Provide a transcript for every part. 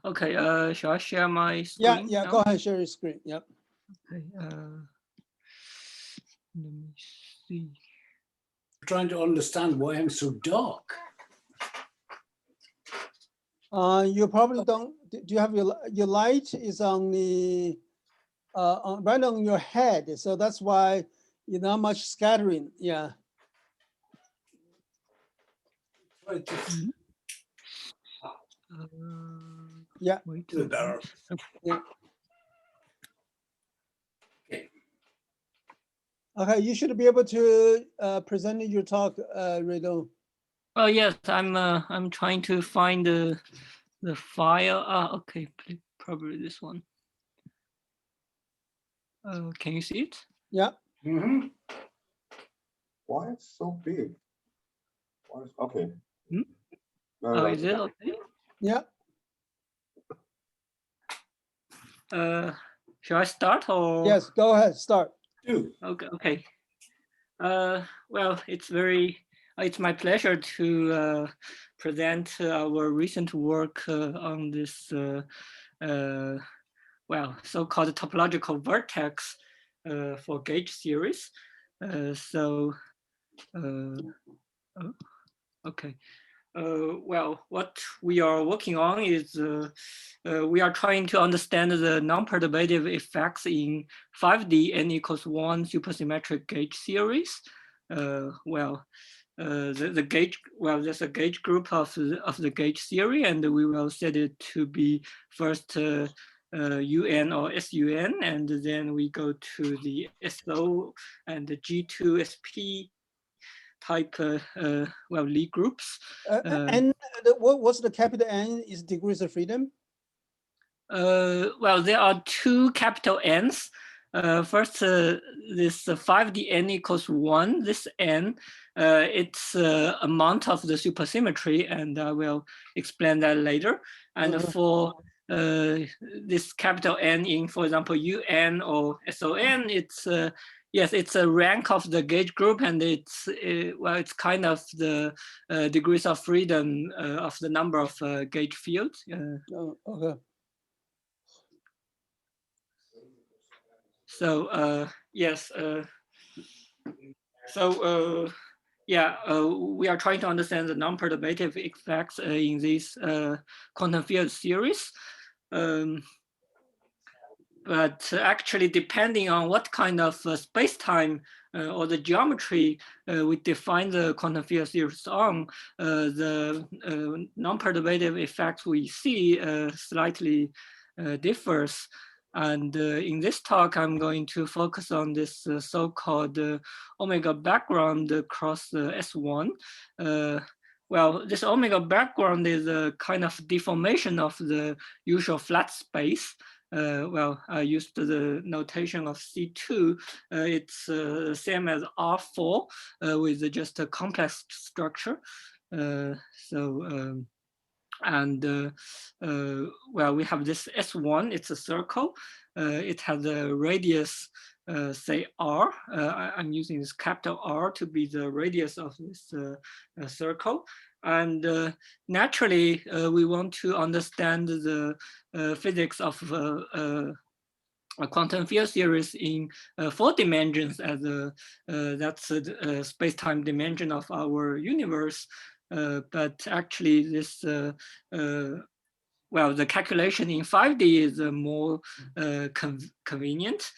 Okay. Shall I share my Yeah, screen? yeah. Now? Go ahead, share your screen. Yep. Okay. Let me see. Trying to understand why I'm so dark. You probably don't. Do you have your light is on the right on your head, so that's why you're not much scattering. Yeah. Right, just Yeah. Wait. a bit better. Yeah. Okay. Okay, you should be able to present your talk, Redo. Oh yes, I'm trying to find the file. Okay, probably this one. Can you see it? Yeah. Mm-hmm. Why it's so big? Okay. Hmm? No, Oh, no, is it okay? Yeah. Shall I start or? Yes. Go ahead. Start. Do. Okay. Okay. Well, it's my pleasure to present our recent work on this, well, so-called topological vertex for gauge series. Oh, okay. Well, what we are working on is we are trying to understand the non-perturbative effects in 5D n equals 1 supersymmetric gauge series. The gauge, well, there's a gauge group of the gauge theory, and we will set it to be first UN or SUN, and then we go to the SO and the G2 SP type well, Lie groups. And what's the capital N is degrees of freedom? Well, there are two capital N's. First, this 5D n equals 1, this n, it's amount of the supersymmetry, and I will explain that later. And for this capital N in, for example, UN or SON, it's yes, it's a rank of the gauge group, and it's well, it's kind of the degrees of freedom of the number of gauge fields. Okay. So yes, yeah, we are trying to understand the non-perturbative effects in this quantum field series. But actually, depending on what kind of space-time or the geometry we define the quantum field series on, the non-perturbative effects we see slightly differs. And in this talk, I'm going to focus on this so-called omega background across S1. Well, this omega background is a kind of deformation of the usual flat space. Well, I used the notation of C2. It's same as R4 with just a complex structure. Well, we have this S1, it's a circle. It has a radius, say R. I'm using this capital R to be the radius of this circle. And naturally, we want to understand the physics of a quantum field series in 4 dimensions as that's a space-time dimension of our universe. But actually this, well, the calculation in 5D is more convenient.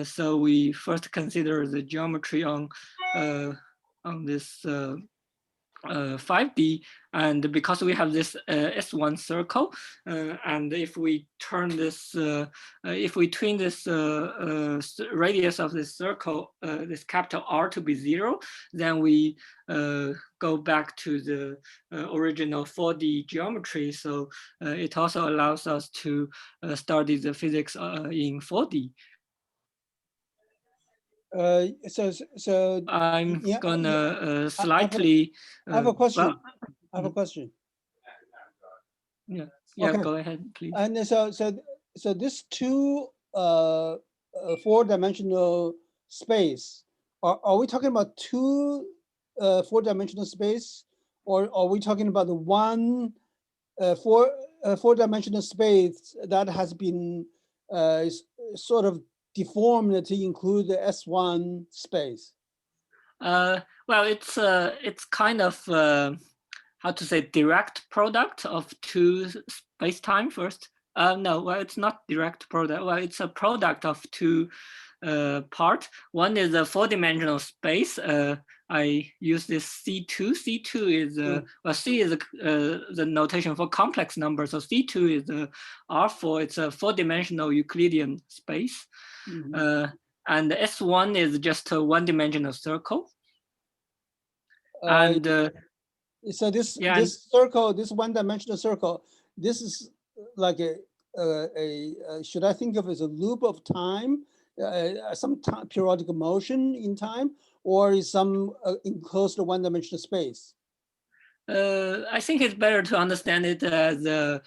So we first consider the geometry on this 5D, and because we have this S1 circle, and if we turn this, if we twin this radius of this circle, this capital R to be 0, then we go back to the original 4D geometry. So it also allows us to study the physics in 4D. So I'm yeah, gonna slightly. I have a question. Well, I have a question. Yeah, Okay. go ahead, please. And so this 2 4-dimensional space, are we talking about 2 4-dimensional space, or are we talking about the 1 4 four-dimensional space that has been sort of deformed to include the S1 space? Well, it's kind of how to say direct product of two space-time first. No, well, it's not direct product. Well, it's a product of two part. One is a four-dimensional space. I use this C2. C2 is well, C is the notation for complex numbers. So C2 is R4. It's a four-dimensional Euclidean space. And S1 is just a one-dimensional circle. And so this yeah, this circle, this one-dimensional circle, this is like a should I think of it as a loop of time, some periodic motion in time, or is some enclosed one-dimensional space? I think it's better to understand it as a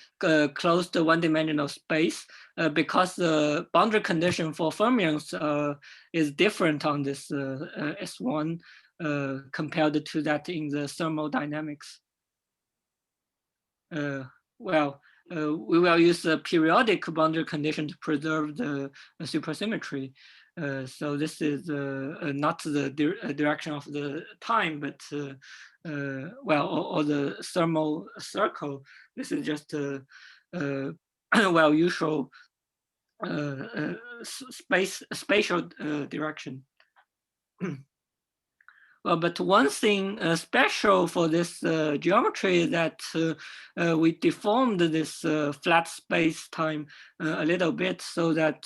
closed one-dimensional space because the boundary condition for fermions is different on this S1 compared to that in the thermodynamics. Well, we will use the periodic boundary condition to preserve the supersymmetry. So this is not the direction of the time, but well, or the thermal circle. This is just well, usual spatial direction. Well, but one thing special for this geometry is that we deformed this flat space-time a little bit so that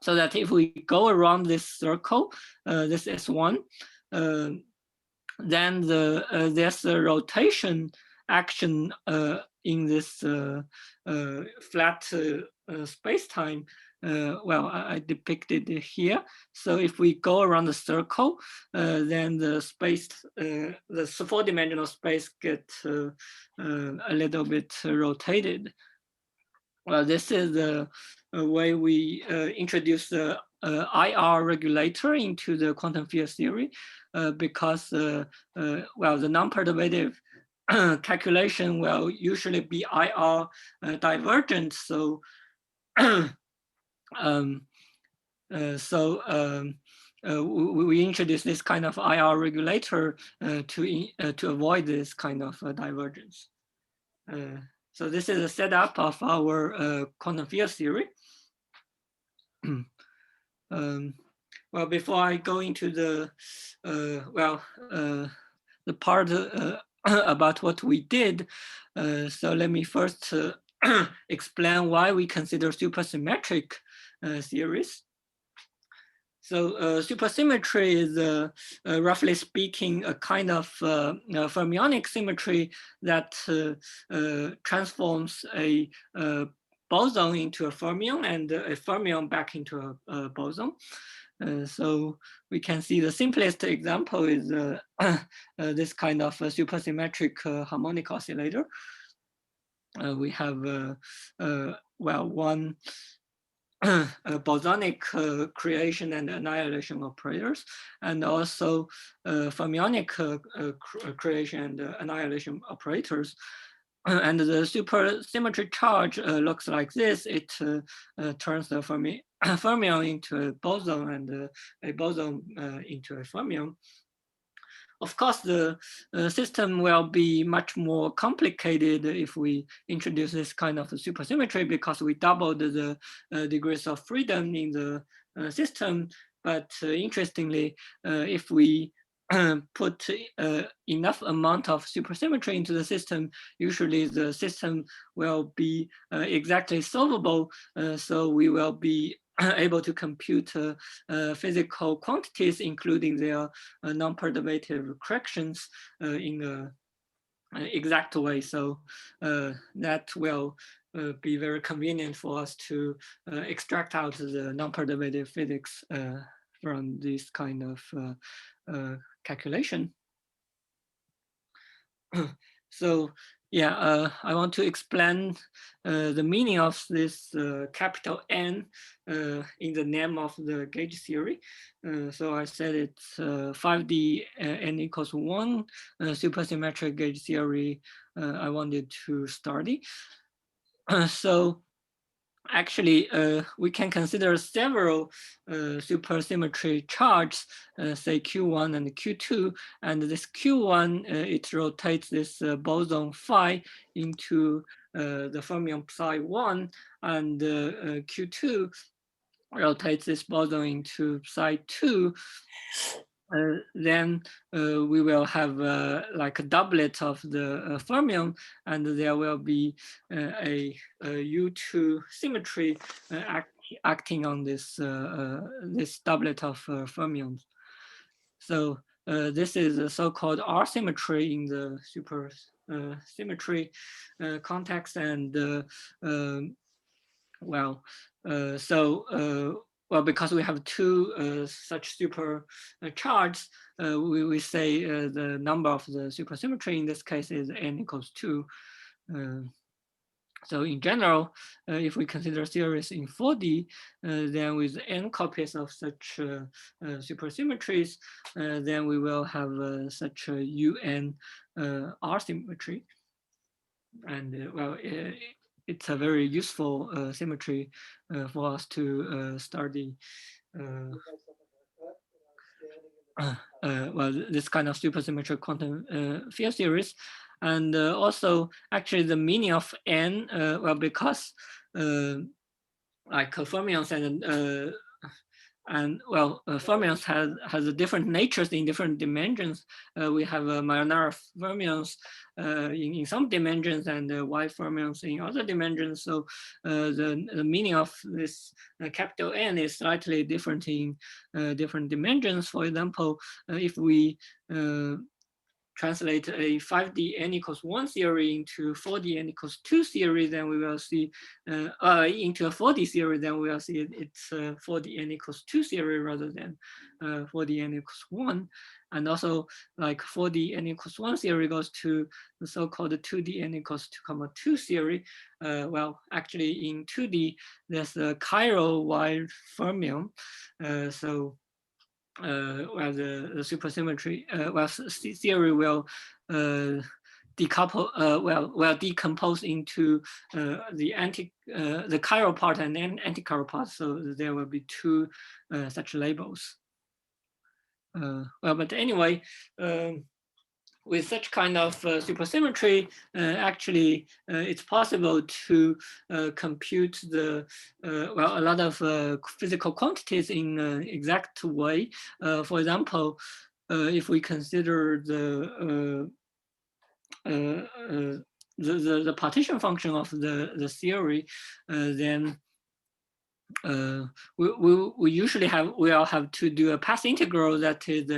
so that if we go around this circle, this S1, then there's a rotation action in this flat space-time. Well, I depicted it here. So if we go around the circle, then the space, the four-dimensional space gets a little bit rotated. Well, this is the way we introduce the IR regulator into the quantum field theory, because well, the non-perturbative calculation will usually be IR divergent. So we introduce this kind of IR regulator to avoid this kind of divergence. So this is a setup of our quantum field theory. Well, before I go into the the part about what we did, so let me first explain why we consider supersymmetric theories. So supersymmetry is, roughly speaking, a kind of fermionic symmetry that transforms a boson into a fermion and a fermion back into a boson. So we can see the simplest example is this kind of a supersymmetric harmonic oscillator. We have, well, one bosonic creation and annihilation operators, and also fermionic creation and annihilation operators. And the supersymmetry charge looks like this. It turns the fermion into a boson and a boson into a fermion. Of course, the system will be much more complicated if we introduce this kind of supersymmetry, because we doubled the degrees of freedom in the system. But interestingly, if we put enough amount of supersymmetry into the system, usually the system will be exactly solvable. So we will be able to compute physical quantities, including their non-perturbative corrections in an exact way. So that will be very convenient for us to extract out the non-perturbative physics from this kind of calculation. So I want to explain the meaning of this capital N in the name of the gauge theory. So I said it's 5D N equals 1 supersymmetric gauge theory I wanted to study. So actually, we can consider several supersymmetry charges, say Q1 and Q2, and this Q1, it rotates this boson phi into the fermion psi1, and Q2 rotates this boson into psi2. Then we will have like a doublet of the fermion, and there will be a U2 symmetry acting on this this doublet of fermions. So this is a so-called R symmetry in the super symmetry context, and well, because we have two such super charges, we say the number of the supersymmetry in this case is n equals 2. So in general, if we consider series in 4D, then with n copies of such supersymmetries, then we will have such a UN R symmetry. And well, it's a very useful symmetry for us to study well, this kind of supersymmetric quantum field series. And also, actually, the meaning of N, well, because like fermions and well, fermions has different natures in different dimensions. We have Majorana fermions in some dimensions and Y fermions in other dimensions. So the meaning of this capital N is slightly different in different dimensions. For example, if we translate a 5D n equals 1 theory into 4D n equals 2 theory, then we will see into a 4D theory, then we will see it's 4D n equals 2 theory rather than 4D n equals 1. And also, like 4D n equals 1 theory goes to the so-called 2D n equals 2,2 theory. Well, actually in 2D, there's a chiral Y fermion. So well, the supersymmetry, well, theory will decouple, decompose into the chiral part and anti-chiral part. So there will be two such labels. Well, but anyway, with such kind of supersymmetry, actually, it's possible to compute the well, a lot of physical quantities in an exact way. For example, if we consider the partition function of the theory, then we usually will have to do a path integral that is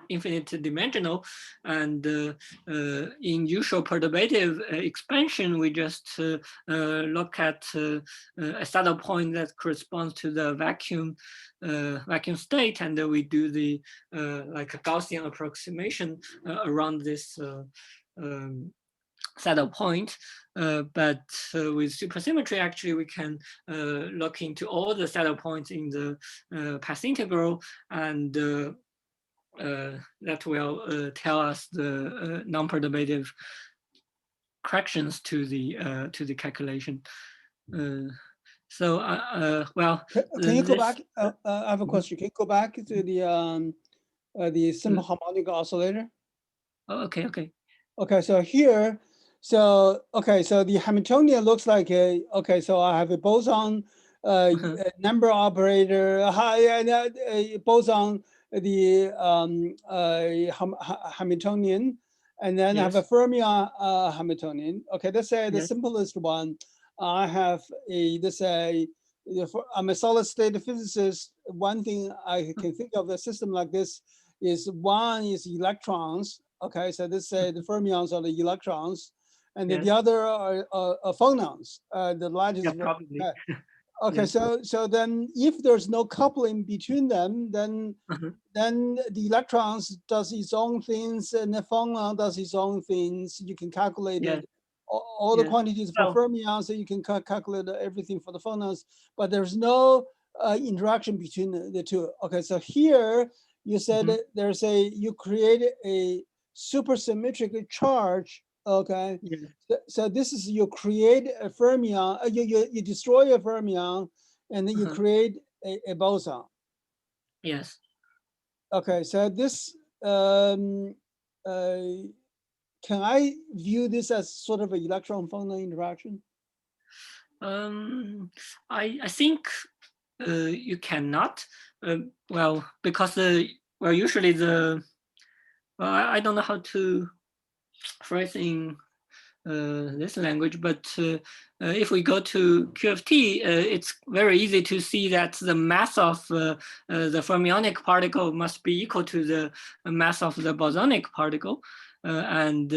infinite dimensional, and in usual perturbative expansion, we just look at a saddle point that corresponds to the vacuum state, and we do the like a Gaussian approximation around this saddle point. But with supersymmetry, actually, we can look into all the saddle points in the path integral, and that will tell us the non-perturbative corrections to the calculation. So, well, can you go back? I have a question. Can you go back to the simple harmonic oscillator? Oh, okay. Okay, so here, so the Hamiltonian looks like a, okay, so I have a boson number operator, boson the Hamiltonian, and then I have a fermion Hamiltonian. Okay, let's say the simplest one. I have let's say, I'm a solid state physicist. One thing I can think of a system like this is one is electrons. Okay, so let's say the fermions are the electrons, and then the other are phonons. The largest. Probably. Okay, so then if there's no coupling between them, then the electrons does its own things and the phonon does its own things. You can calculate it all the Yes. quantities for Well- fermions, so you can calculate everything for the phonons, but there's no interaction between the two. Okay, so here you said Mhm. that you create a supersymmetric charge. Okay, Yeah. so this is you create a fermion, you destroy a fermion, and then you Uh-huh. create a boson. Yes. Okay, so this can I view this as sort of an electron phonon interaction? I think you cannot. Well, because usually I don't know how to phrase in this language, but if we go to QFT, it's very easy to see that the mass of the fermionic particle must be equal to the mass of the bosonic particle. And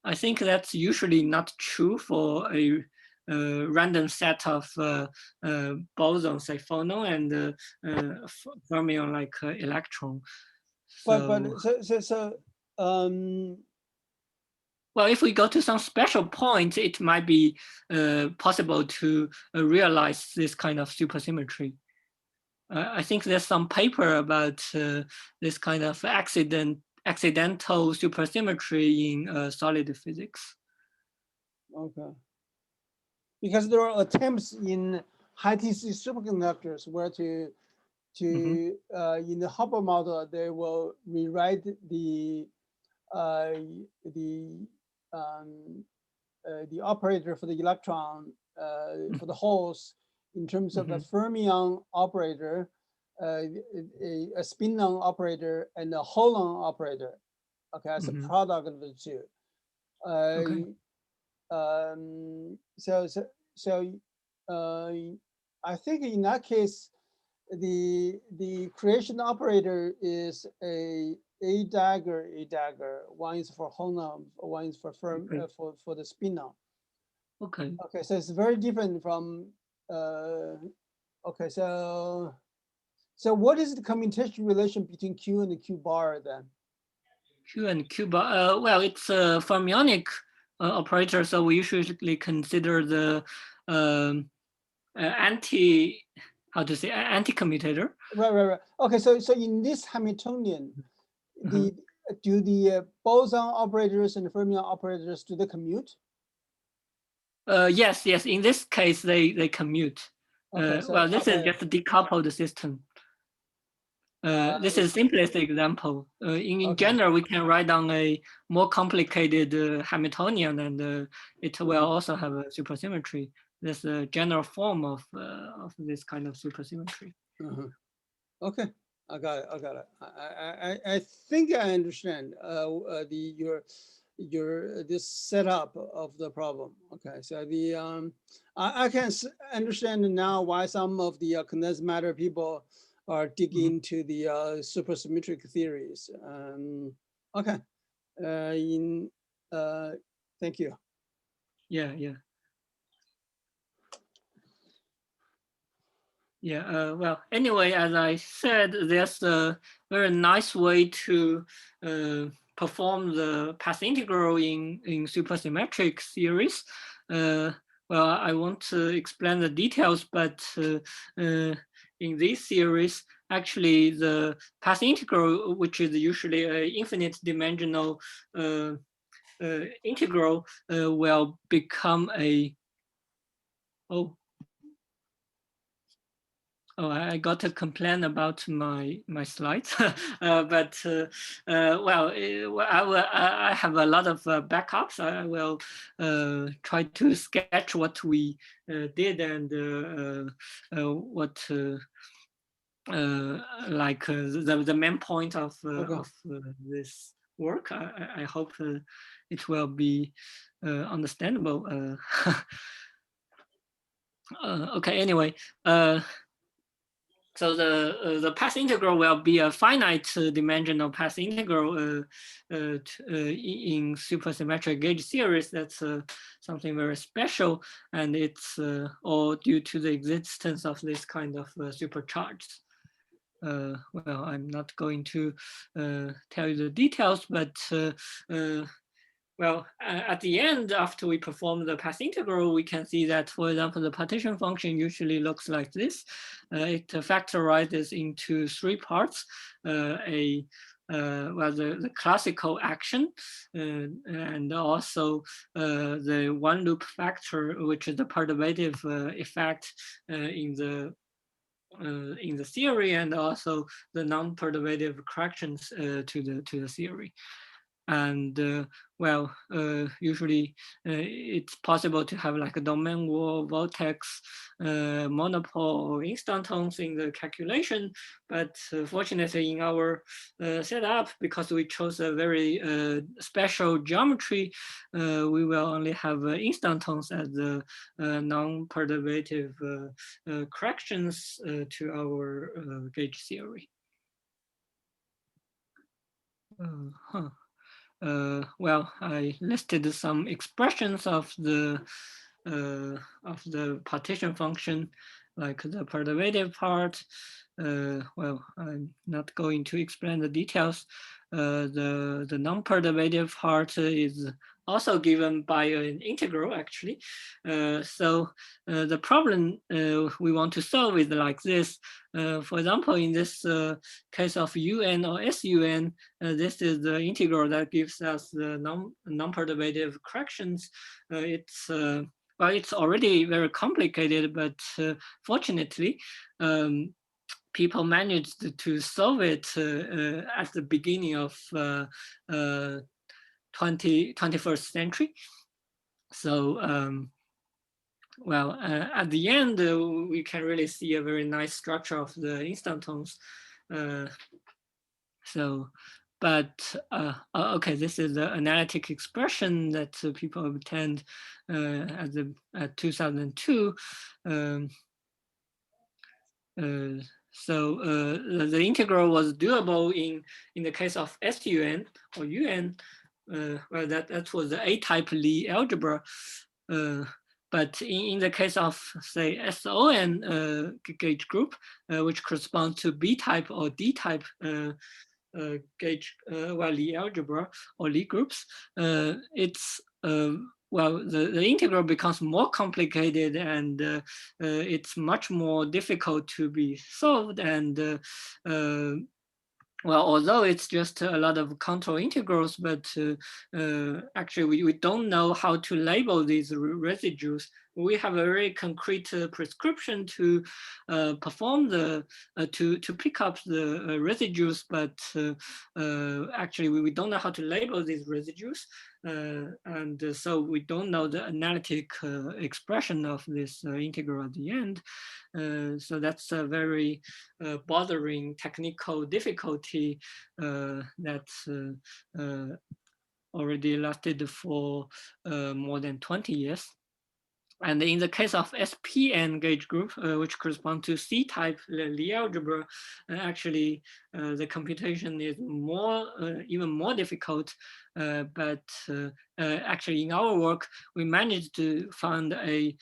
I think that's usually not true for a random set of bosons, say phonon, and fermion like electron. So Well, if we go to some special point, it might be possible to realize this kind of supersymmetry. I think there's some paper about this kind of accidental supersymmetry in solid physics. okay. Because there are attempts in high TC superconductors where in the Hubble model, they will rewrite the operator for the electron for the holes in terms of a fermion operator, a spinon operator, and a holon operator. Okay, as a product of the two. Okay. I think in that case, the creation operator is a dagger. One is for holon, one is for for the spinon. Okay. Okay, so it's very different from. Okay, so what is the commutation relation between Q and the Q bar then? Q and Q bar. Well, it's a fermionic operator, so we usually consider the anti-commutator. Right. Okay, so in this Hamiltonian, do the boson operators and the fermion operators, do they commute? Yes. In this case, they commute. Okay, well, this is just a decoupled system. This is simplest example. In general, we can write down a more complicated Hamiltonian, and it will also have a supersymmetry. There's a general form of this kind of supersymmetry. Okay, I got it. I think I understand your this setup of the problem. Okay, so I can understand now why some of the condensed matter people are digging into the supersymmetric theories. Okay, thank you. Yeah. Well, anyway, as I said, there's a very nice way to perform the path integral in supersymmetric series. Well, I won't explain the details, but in this series, actually, the path integral, which is usually an infinite dimensional integral, will become a Oh, I got a complaint about my slides, but well, I have a lot of backups. I will try to sketch what we did and what like the main point of this work. I hope it will be understandable. Okay. Anyway. So the path integral will be a finite dimensional path integral in supersymmetric gauge series. That's something very special, and it's all due to the existence of this kind of supercharges. Well, I'm not going to tell you the details, but well, well, at the end, after we perform the path integral, we can see that, for example, the partition function usually looks like this. It factorizes into 3 parts, the classical action, and also the one loop factor, which is the perturbative effect in the theory, and also the non-perturbative corrections to the theory. And usually it's possible to have like a domain wall, vortex, monopole, or instantons in the calculation. But fortunately, in our setup, because we chose a very special geometry, we will only have instantons as the non-perturbative corrections to our gauge theory. I listed some expressions of the partition function, like the perturbative part. I'm not going to explain the details. The non-perturbative part is also given by an integral, actually. The problem we want to solve is like this. For example, in this case of UN or SUN, this is the integral that gives us the non-perturbative corrections. It's already very complicated, but fortunately, people managed to solve it at the beginning of 21st century. So, at the end, we can really see a very nice structure of the instantons. Okay, this is the analytic expression that people obtained at 2002. The integral was doable in the case of SUN or UN. That was the A-type Lie algebra. But in the case of, say, SON gauge group, which corresponds to B-type or D-type gauge Lie algebra or Lie groups, it's the integral becomes more complicated, and it's much more difficult to be solved. And although it's just a lot of control integrals, but actually we don't know how to label these residues. We have a very concrete prescription to perform to pick up the residues, but actually we don't know how to label these residues. And so we don't know the analytic expression of this integral at the end. So that's a very bothering technical difficulty that's already lasted for more than 20 years. And in the case of SPN gauge group, which correspond to C-type Lie algebra, actually the computation is even more difficult. But actually, in our work, we managed to find an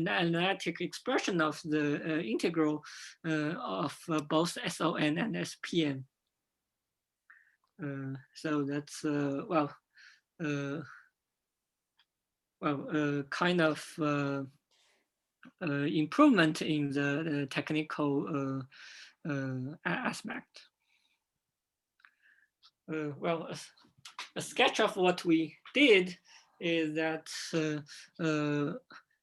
analytic expression of the integral of both SON and SPN. So that's kind of improvement in the technical aspect. A sketch of what we did is that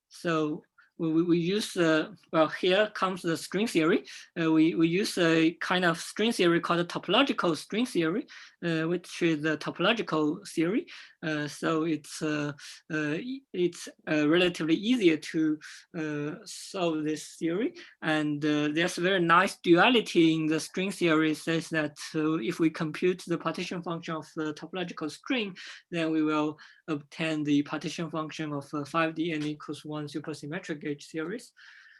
so we use here comes the string theory. We use a kind of string theory called the topological string theory, which is a topological theory. So it's relatively easier to solve this theory. And there's a very nice duality in the string theory. It says that if we compute the partition function of the topological string, then we will obtain the partition function of 5D n equals 1 supersymmetric gauge series.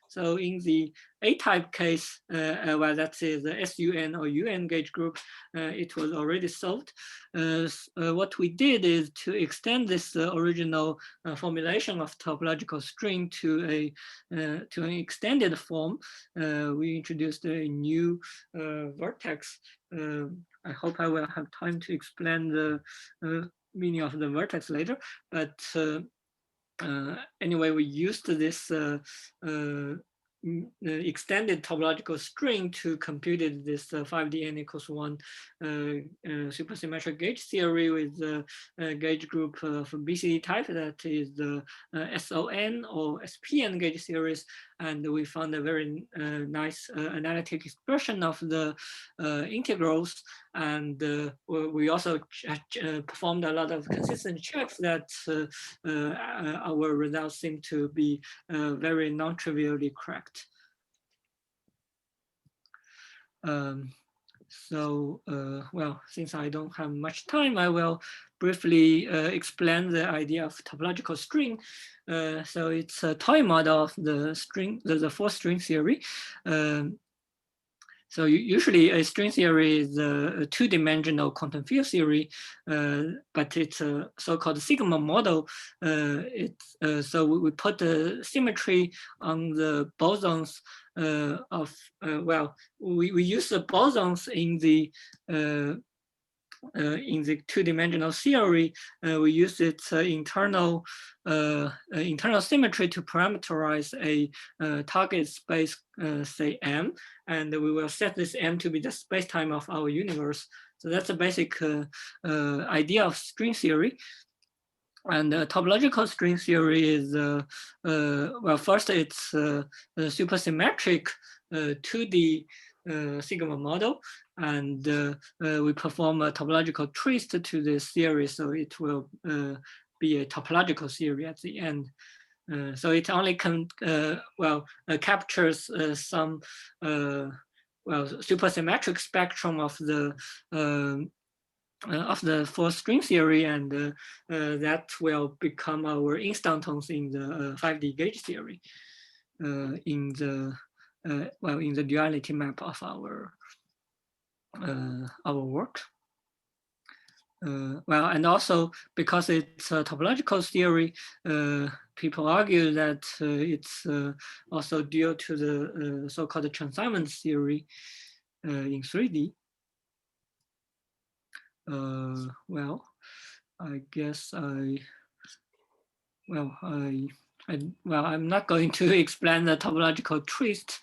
So in the A-type case, well, that is the SUN or UN gauge group, it was already solved. What we did is to extend this original formulation of topological string to an extended form. We introduced a new vertex. I hope I will have time to explain the meaning of the vertex later, but anyway, we used this extended topological string to compute this 5D n equals 1 supersymmetric gauge theory with the gauge group of BCD type, that is the SON or SPN gauge series. And we found a very nice analytic expression of the integrals. And we also performed a lot of consistent checks that our results seem to be very non-trivially correct. Well, since I don't have much time, I will briefly explain the idea of topological string. So it's a toy model of the string, the four string theory. So usually a string theory is a two-dimensional quantum field theory, but it's a so-called sigma model. So we put the symmetry on the bosons well, we use the bosons in the two-dimensional theory. We use its internal symmetry to parameterize a target space, say M, and we will set this M to be the space-time of our universe. So that's a basic idea of string theory. And topological string theory is, well, first it's a supersymmetric 2D sigma model, and we perform a topological twist to this theory, so it will be a topological theory at the end. So it only captures some supersymmetric spectrum of the four string theory, and that will become our instantons in the 5D gauge theory in the duality map of our work. Well, and also because it's a topological theory, people argue that it's also due to the so-called Chern-Simons theory in 3D. Well, I guess I'm not going to explain the topological twist.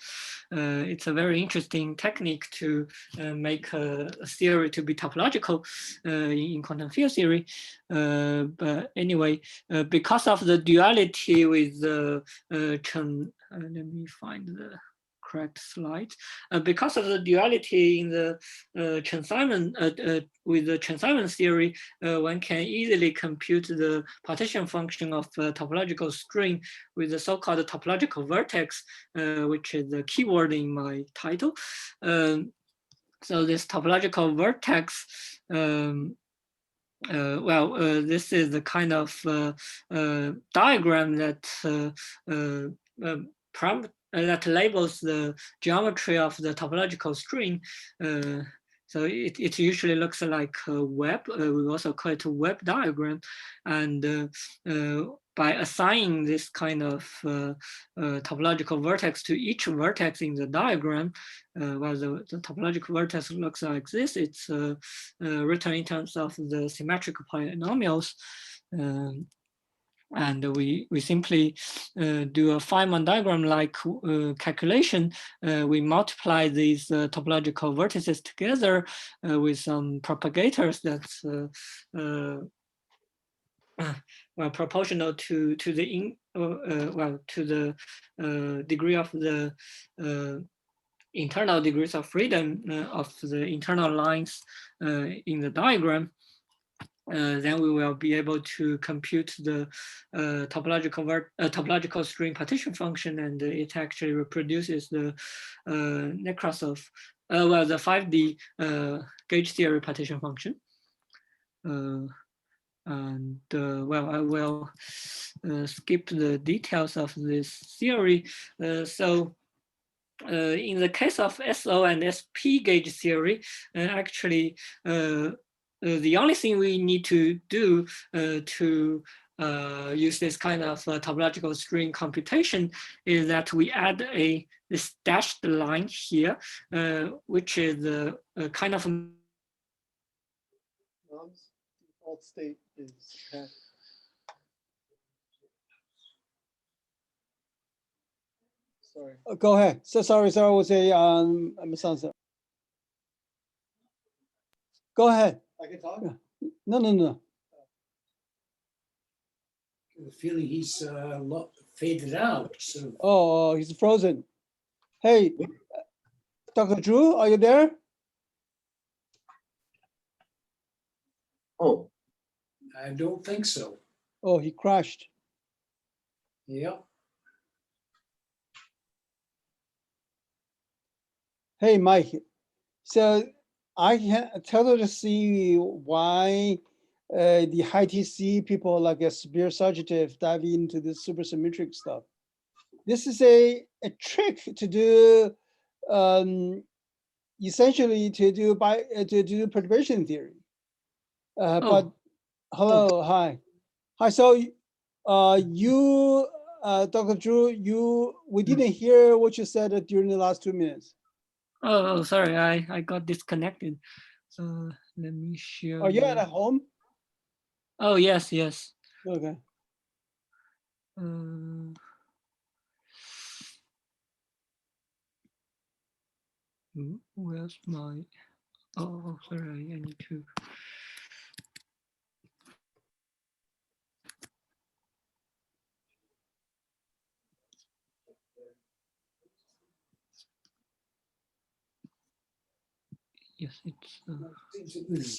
It's a very interesting technique to make a theory to be topological in quantum field theory. But anyway, because of the duality with the let me find the correct slide. Because of the duality in the Chern-Simons with the Chern-Simons theory, one can easily compute the partition function of a topological string with the so-called topological vertex, which is the keyword in my title. So this topological vertex, this is the kind of diagram that labels the geometry of the topological string. So it usually looks like a web. We also call it a web diagram. And by assigning this kind of topological vertex to each vertex in the diagram, while the topological vertex looks like this, it's written in terms of the symmetrical polynomials. And we simply do a Feynman diagram-like calculation. We multiply these topological vertices together with some propagators that's proportional to the degree of the internal degrees of freedom of the internal lines in the diagram. Then we will be able to compute the topological string partition function, and it actually reproduces the Nekrasov, the 5D gauge theory partition function. And well, I will skip the details of this theory. So in the case of SO and SP gauge theory, actually, the only thing we need to do to use this kind of topological string computation is that we add this dashed line here, which is a kind of Mom's default state is hash. Sorry. Go ahead. So sorry, I was a misunderstanding. Go ahead. I can talk? No. The feeling he's faded out. So Oh, he's frozen. Hey, Dr. Drew, are you there? Oh, I don't think so. Oh, he crashed. Yeah. Hey, Mike. So I can totally see why the high TC people like Spear Sargejev dive into this supersymmetric stuff. This is a trick to do essentially to do perturbation theory. But hello, hi. So you, Dr. Drew, we didn't hear what you said during the last 2 minutes. Oh, sorry, I got disconnected. So let me share. Are you the- at home? Oh, yes. Okay. Where's my? Oh, sorry, I need to. Yes, it's.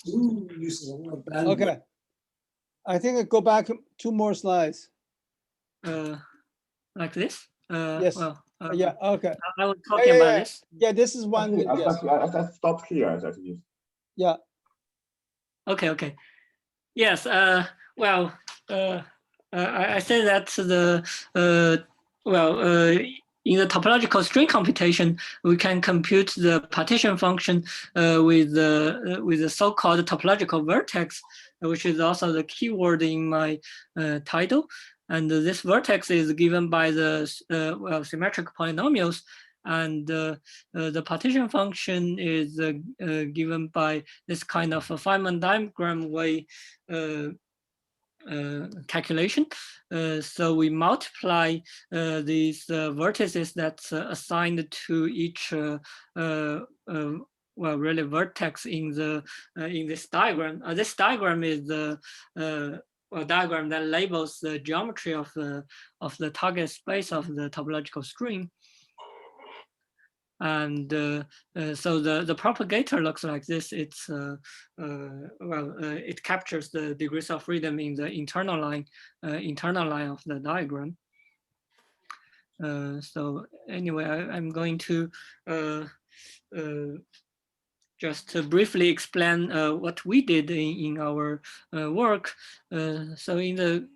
Zoom uses a lot of bandwidth. Okay. I think I go back 2 more slides. Like this. Yes. Well. Yeah. Okay. I was talking about this. Yeah. This is one. actually, Yes. I stopped here. Actually. Yeah. Okay. Yes. Well. I say that in the topological string computation, we can compute the partition function with the so-called topological vertex, which is also the keyword in my title. And this vertex is given by the symmetric polynomials, and the partition function is given by this kind of a Feynman diagram way calculation. So we multiply these vertices that's assigned to each really vertex in this diagram. This diagram is the diagram that labels the geometry of the target space of the topological string. And so the propagator looks like this. It's it captures the degrees of freedom in the internal line of the diagram. So anyway, I'm going to just briefly explain what we did in our work. So in the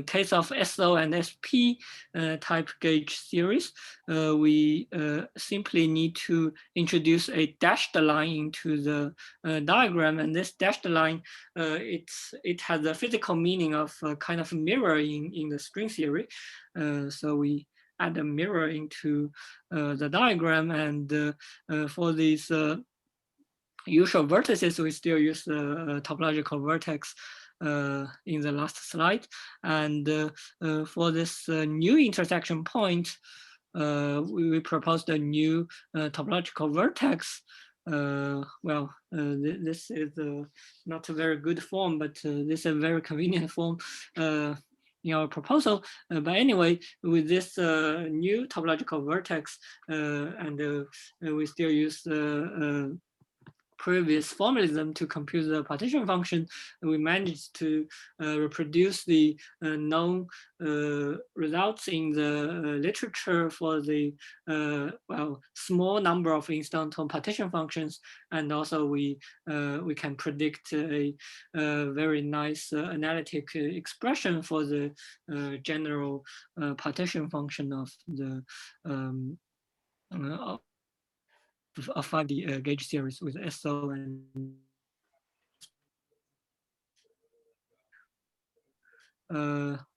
case of SO and SP type gauge series, we simply need to introduce a dashed line into the diagram, and this dashed line, it has a physical meaning of kind of mirroring in the string theory. So we add a mirror into the diagram, and for these usual vertices, we still use the topological vertex in the last slide. And for this new intersection point, we proposed a new topological vertex. This is not a very good form, but this is a very convenient form in our proposal. But anyway, with this new topological vertex, and we still use previous formalism to compute the partition function, we managed to reproduce the known results in the literature for the small number of instanton partition functions, and also we can predict a very nice analytic expression for the general partition function of the of 5D gauge series with SO and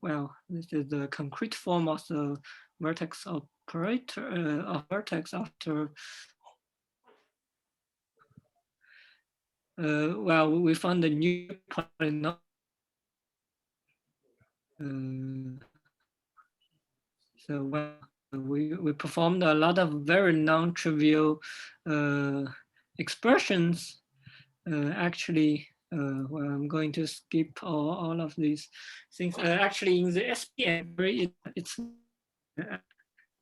well, this is the concrete form of the vertex operator of vertex after well, we found a new polynomial. So well, we performed a lot of very non-trivial expressions. Actually, well, I'm going to skip all of these things. Actually, in the SPM, it's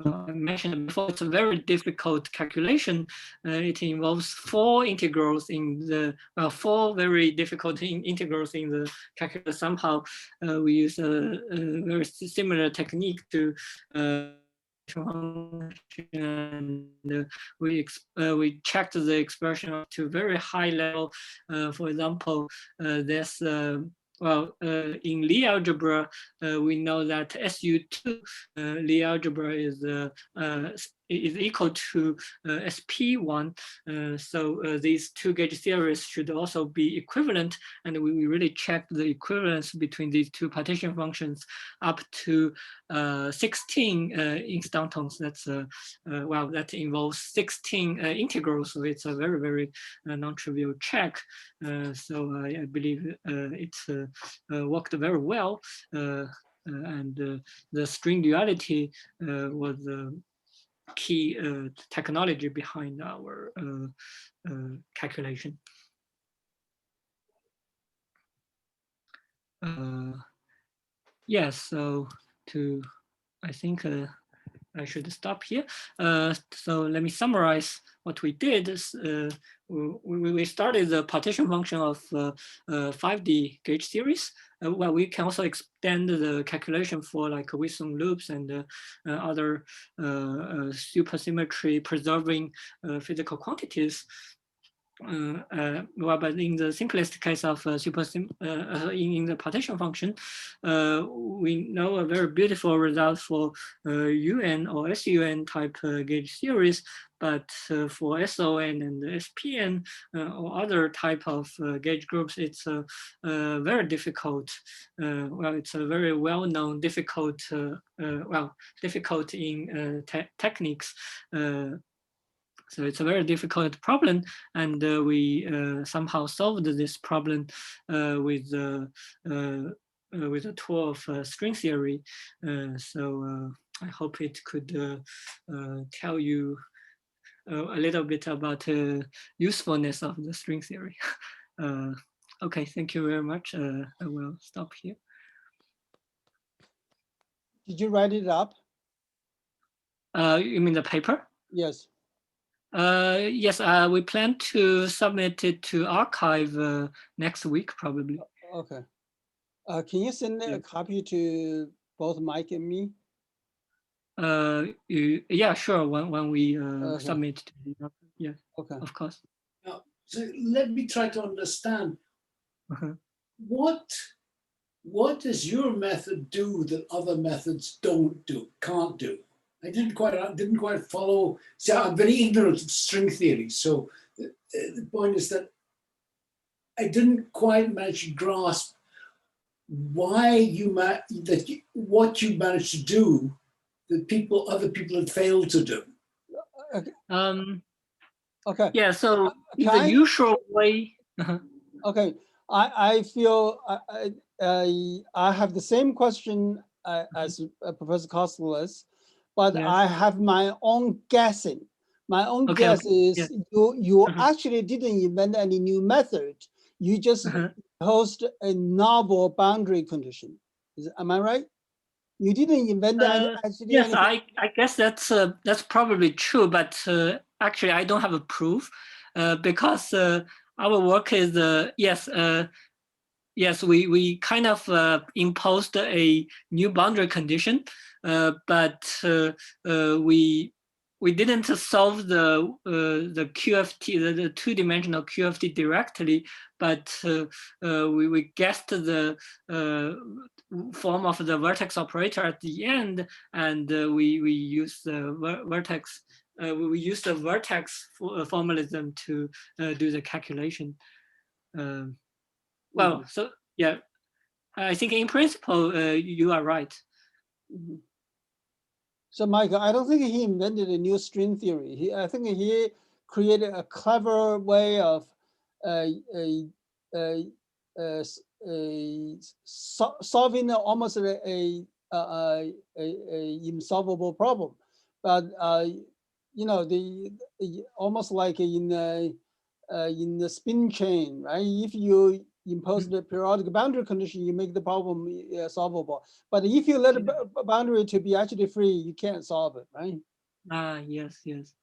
I mentioned before, it's a very difficult calculation. It involves four integrals in the, four very difficult integrals in the calculus. Somehow we use a very similar technique to and we checked the expression up to very high level. For example, there's well, in Lie algebra, we know that SU2 Lie algebra is equal to SP1. So these two gauge theories should also be equivalent. And we really checked the equivalence between these two partition functions up to 16 instantons. That's well, that involves 16 integrals. So it's a very, very non-trivial check. So I believe it worked very well. And the string duality was the key technology behind our calculation. Yes, so I think I should stop here. So let me summarize what we did. We started the partition function of 5D gauge series. Well, we can also extend the calculation for like Wilson loops and other supersymmetry preserving physical quantities. Well, but in the simplest case of in the partition function, we know a very beautiful result for UN or SUN type gauge series, but for SON and SPN or other type of gauge groups, it's very difficult. Well, it's a very well-known difficult, well, difficult in techniques. So it's a very difficult problem, and we somehow solved this problem with a tool of string theory. So I hope it could tell you a little bit about usefulness of the string theory. Okay, thank you very much. I will stop here. Did you write it up? You mean the paper? Yes. Yes, we plan to submit it to arXiv next week, probably. Okay. Can you send a copy to both Mike and me? Yeah, sure. When we Okay. submit to the, yeah, Okay. of course. Now, so let me try to understand what does your method do that other methods can't do? I didn't quite follow. See, I'm very ignorant of string theory. So the point is that I didn't quite manage to grasp why what you managed to do that other people had failed to do. Okay. Yeah. So in Can the I- usual way. Okay. I feel I have the same question as Professor Kostelis, but Yes. I have my own guessing. My own Okay, guess okay. is Yes. you Mhm. actually didn't invent any new method. You just posed a novel boundary condition. Am I right? You didn't invent actually Yes, anything. I guess that's probably true, but actually I don't have a proof. because our work is yes, we kind of imposed a new boundary condition, but we didn't solve the QFT, the two-dimensional QFT directly, but we guessed the form of the vertex operator at the end, and we use the vertex. We use the vertex formalism to do the calculation. Well, so yeah, I think in principle you are right. Mhm. So Michael, I don't think he invented a new string theory. I think he created a clever way of solving almost a insolvable problem. But you know, almost like in the spin chain, right? If you impose the periodic boundary condition, you make the problem solvable. But if you let a boundary to be actually free, you can't solve it, right? Yes, yes.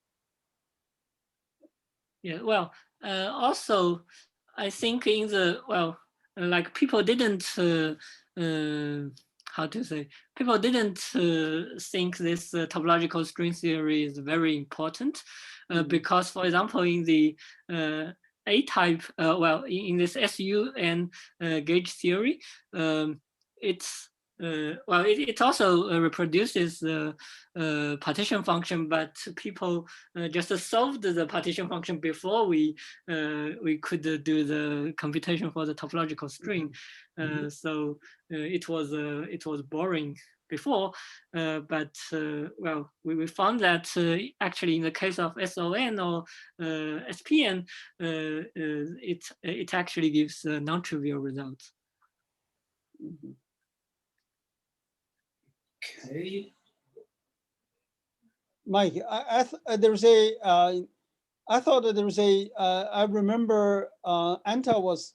Yeah, well, also, I think in the, well, like people didn't, how to say, people didn't think this topological string theory is very important because, for example, in the A-type, well, in this SUN gauge theory, it's, well, it also reproduces the partition function, but people just solved the partition function before we could do the computation for the topological string. So it was boring before, but well, we found that actually in the case of SON or SPN, it actually gives non-trivial results. Okay. Mike, there's a, I thought that there was a, I remember Anta was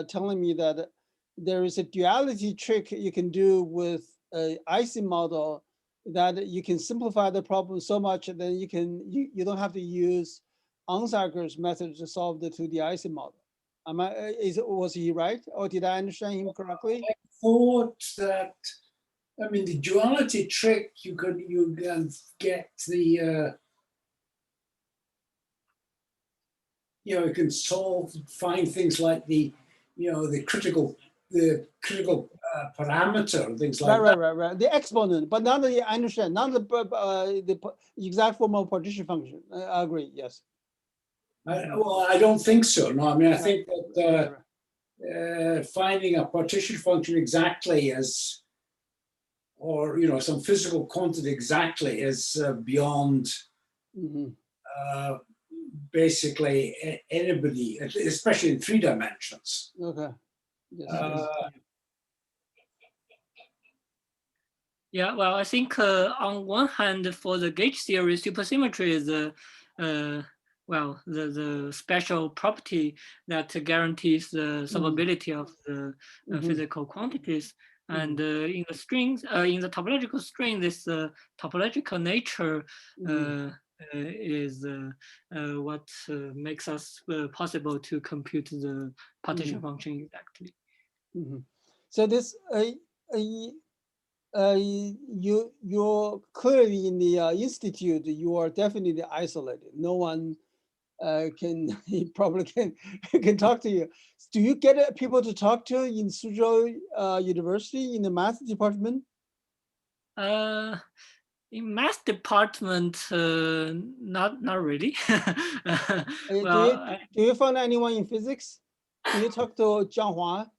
telling me that there is a duality trick you can do with a Ising model that you can simplify the problem so much that then you don't have to use Onsager's method to solve the 2D Ising model. Was he right? Or did I understand him correctly? I thought that, I mean, the duality trick, you can get the, you know, you can find things like the, you know, the critical parameter and things like that. Right. The exponent, but not the, I understand, not the exact form of partition function. I agree, yes. Well, I don't think so. No, I mean, I think that finding a partition function exactly as, or, you know, some physical quantity exactly is beyond basically anybody, especially in 3 dimensions. Okay. Yes, Yeah, well, I think on one hand, for the gauge theory, supersymmetry is well, the special property that guarantees the solvability of the physical quantities. And in the strings, in the topological string, this topological nature is what makes us possible to compute the partition function exactly. So this, you're clearly in the institute, you are definitely isolated. No one probably can talk to you. Do you get people to talk to in Suzhou University in the math department? In math department, not really. Well, do you find anyone in physics? Do you talk to Zhang Hua?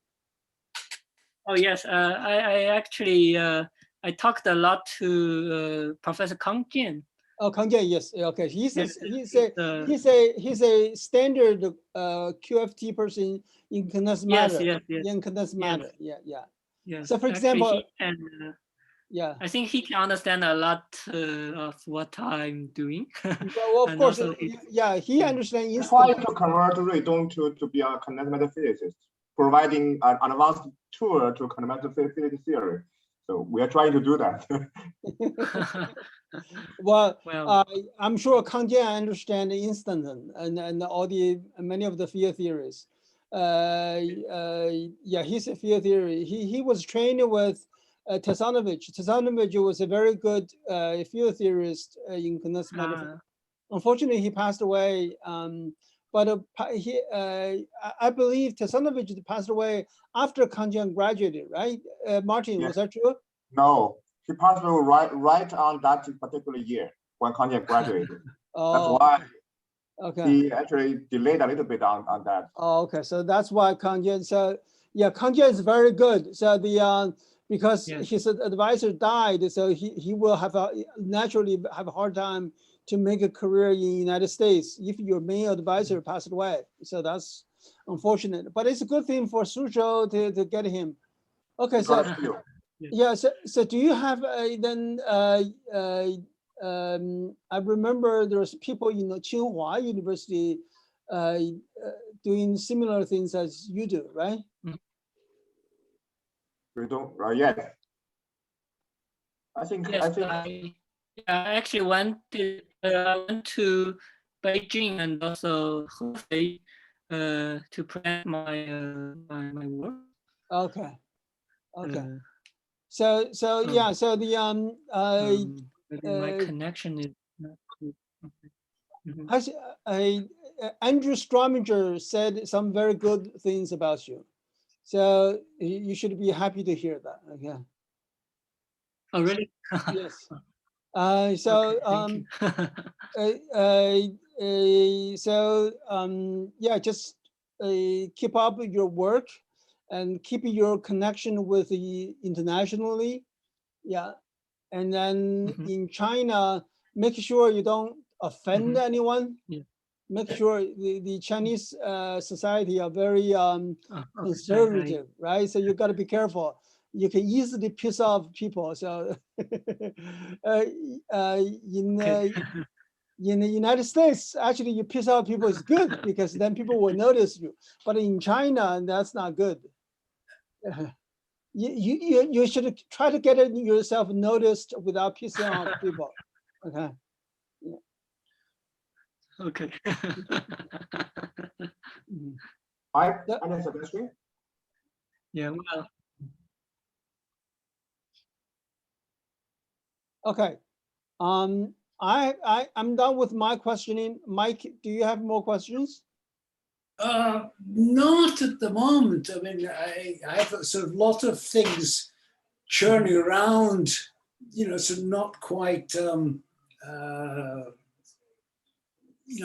Oh yes, I actually I talked a lot to Professor Kang Jian. Oh, Kang Jian, yes, okay. He's a standard QFT person in condensed matter. Yes. In condensed matter, yeah. Yes. So for example, yeah, I think he can understand a lot of what I'm doing. Well, of course, he understands. We're trying to convert Ruidong to be a condensed matter physicist, providing an advanced tool to condensed matter physics theory. So we are trying to do that. Well, Well, I'm sure Kang Jian understand instant and all the many of the field theories. Yeah, he's a field theory. He was trained with Tassanovich. Tassanovich was a very good field theorist in condensed matter physics. Unfortunately, he passed away. But I believe Tassanovich passed away after Kang Jian graduated, right? Martin, Yeah. was that true? No, he passed away right on that particular year when Kang Jian graduated. That's Oh, why okay. he actually delayed a little bit on that. Oh, okay, so that's why Kang Jian. So yeah, Kang Jian is very good. So the because Yes. his advisor died, so he will have naturally have a hard time to make a career in the United States if your main advisor passed away. So that's unfortunate, but it's a good thing for Suzhou to get him. Okay, He so got a few. yeah, so do you have I remember there's people in the Tsinghua University doing similar things as you do, right? We don't yes. I think yes, I actually went to Beijing and also Hefei to present my work. Okay, okay. Uh, So oh, yeah, so the maybe my connection is not good. Okay. Mhm. Andrew Strominger said some very good things about you. So you should be happy to hear that. Okay. Oh, really? Yes. Okay, So thank you. yeah, just keep up with your work and keep your connection with the internationally. Yeah. And then Mhm. in China, make sure you don't offend Mhm. anyone. Yeah. Make sure the Chinese society are very Oh, okay, conservative, right? So you got to be careful. You can easily piss off people. So in okay. in the United States, actually, you piss off people is good because then people will notice you. But in China, that's not good. You should try to get yourself noticed without pissing off people. Okay. Okay. Mhm. Mike, Yeah. any suggestion? Yeah, well, Okay. I'm done with my questioning. Mike, do you have more questions? Not at the moment. I mean, I have a sort of lot of things churning around, you know, so not quite, you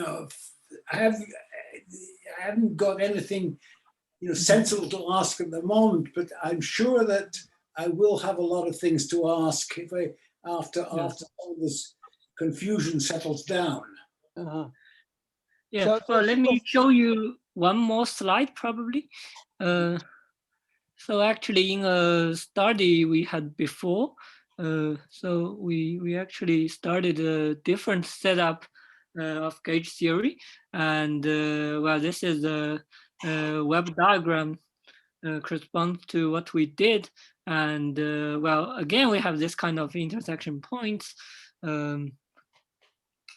know, I haven't got anything, you know, sensible to ask at the moment, but I'm sure that I will have a lot of things to ask if after all this confusion settles down. Uh-huh. yeah. Well, let me show you one more slide probably. So actually in a study we had before, so we actually started a different setup of gauge theory. And well, this is a web diagram corresponds to what we did. And well, again, we have this kind of intersection points.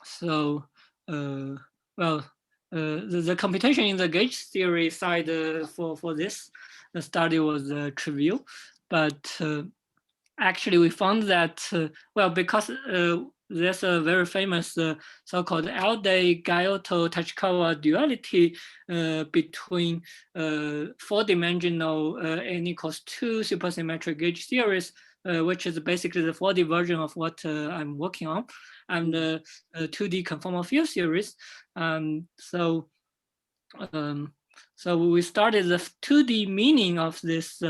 So, well, the computation in the gauge theory side for this study was trivial, but actually we found that, well, because there's a very famous so-called Alday-Gayoto-Tachikawa duality between four-dimensional n equals 2 supersymmetric gauge theories, which is basically the 4D version of what I'm working on, and 2D conformal field series. So we started the 2D meaning of this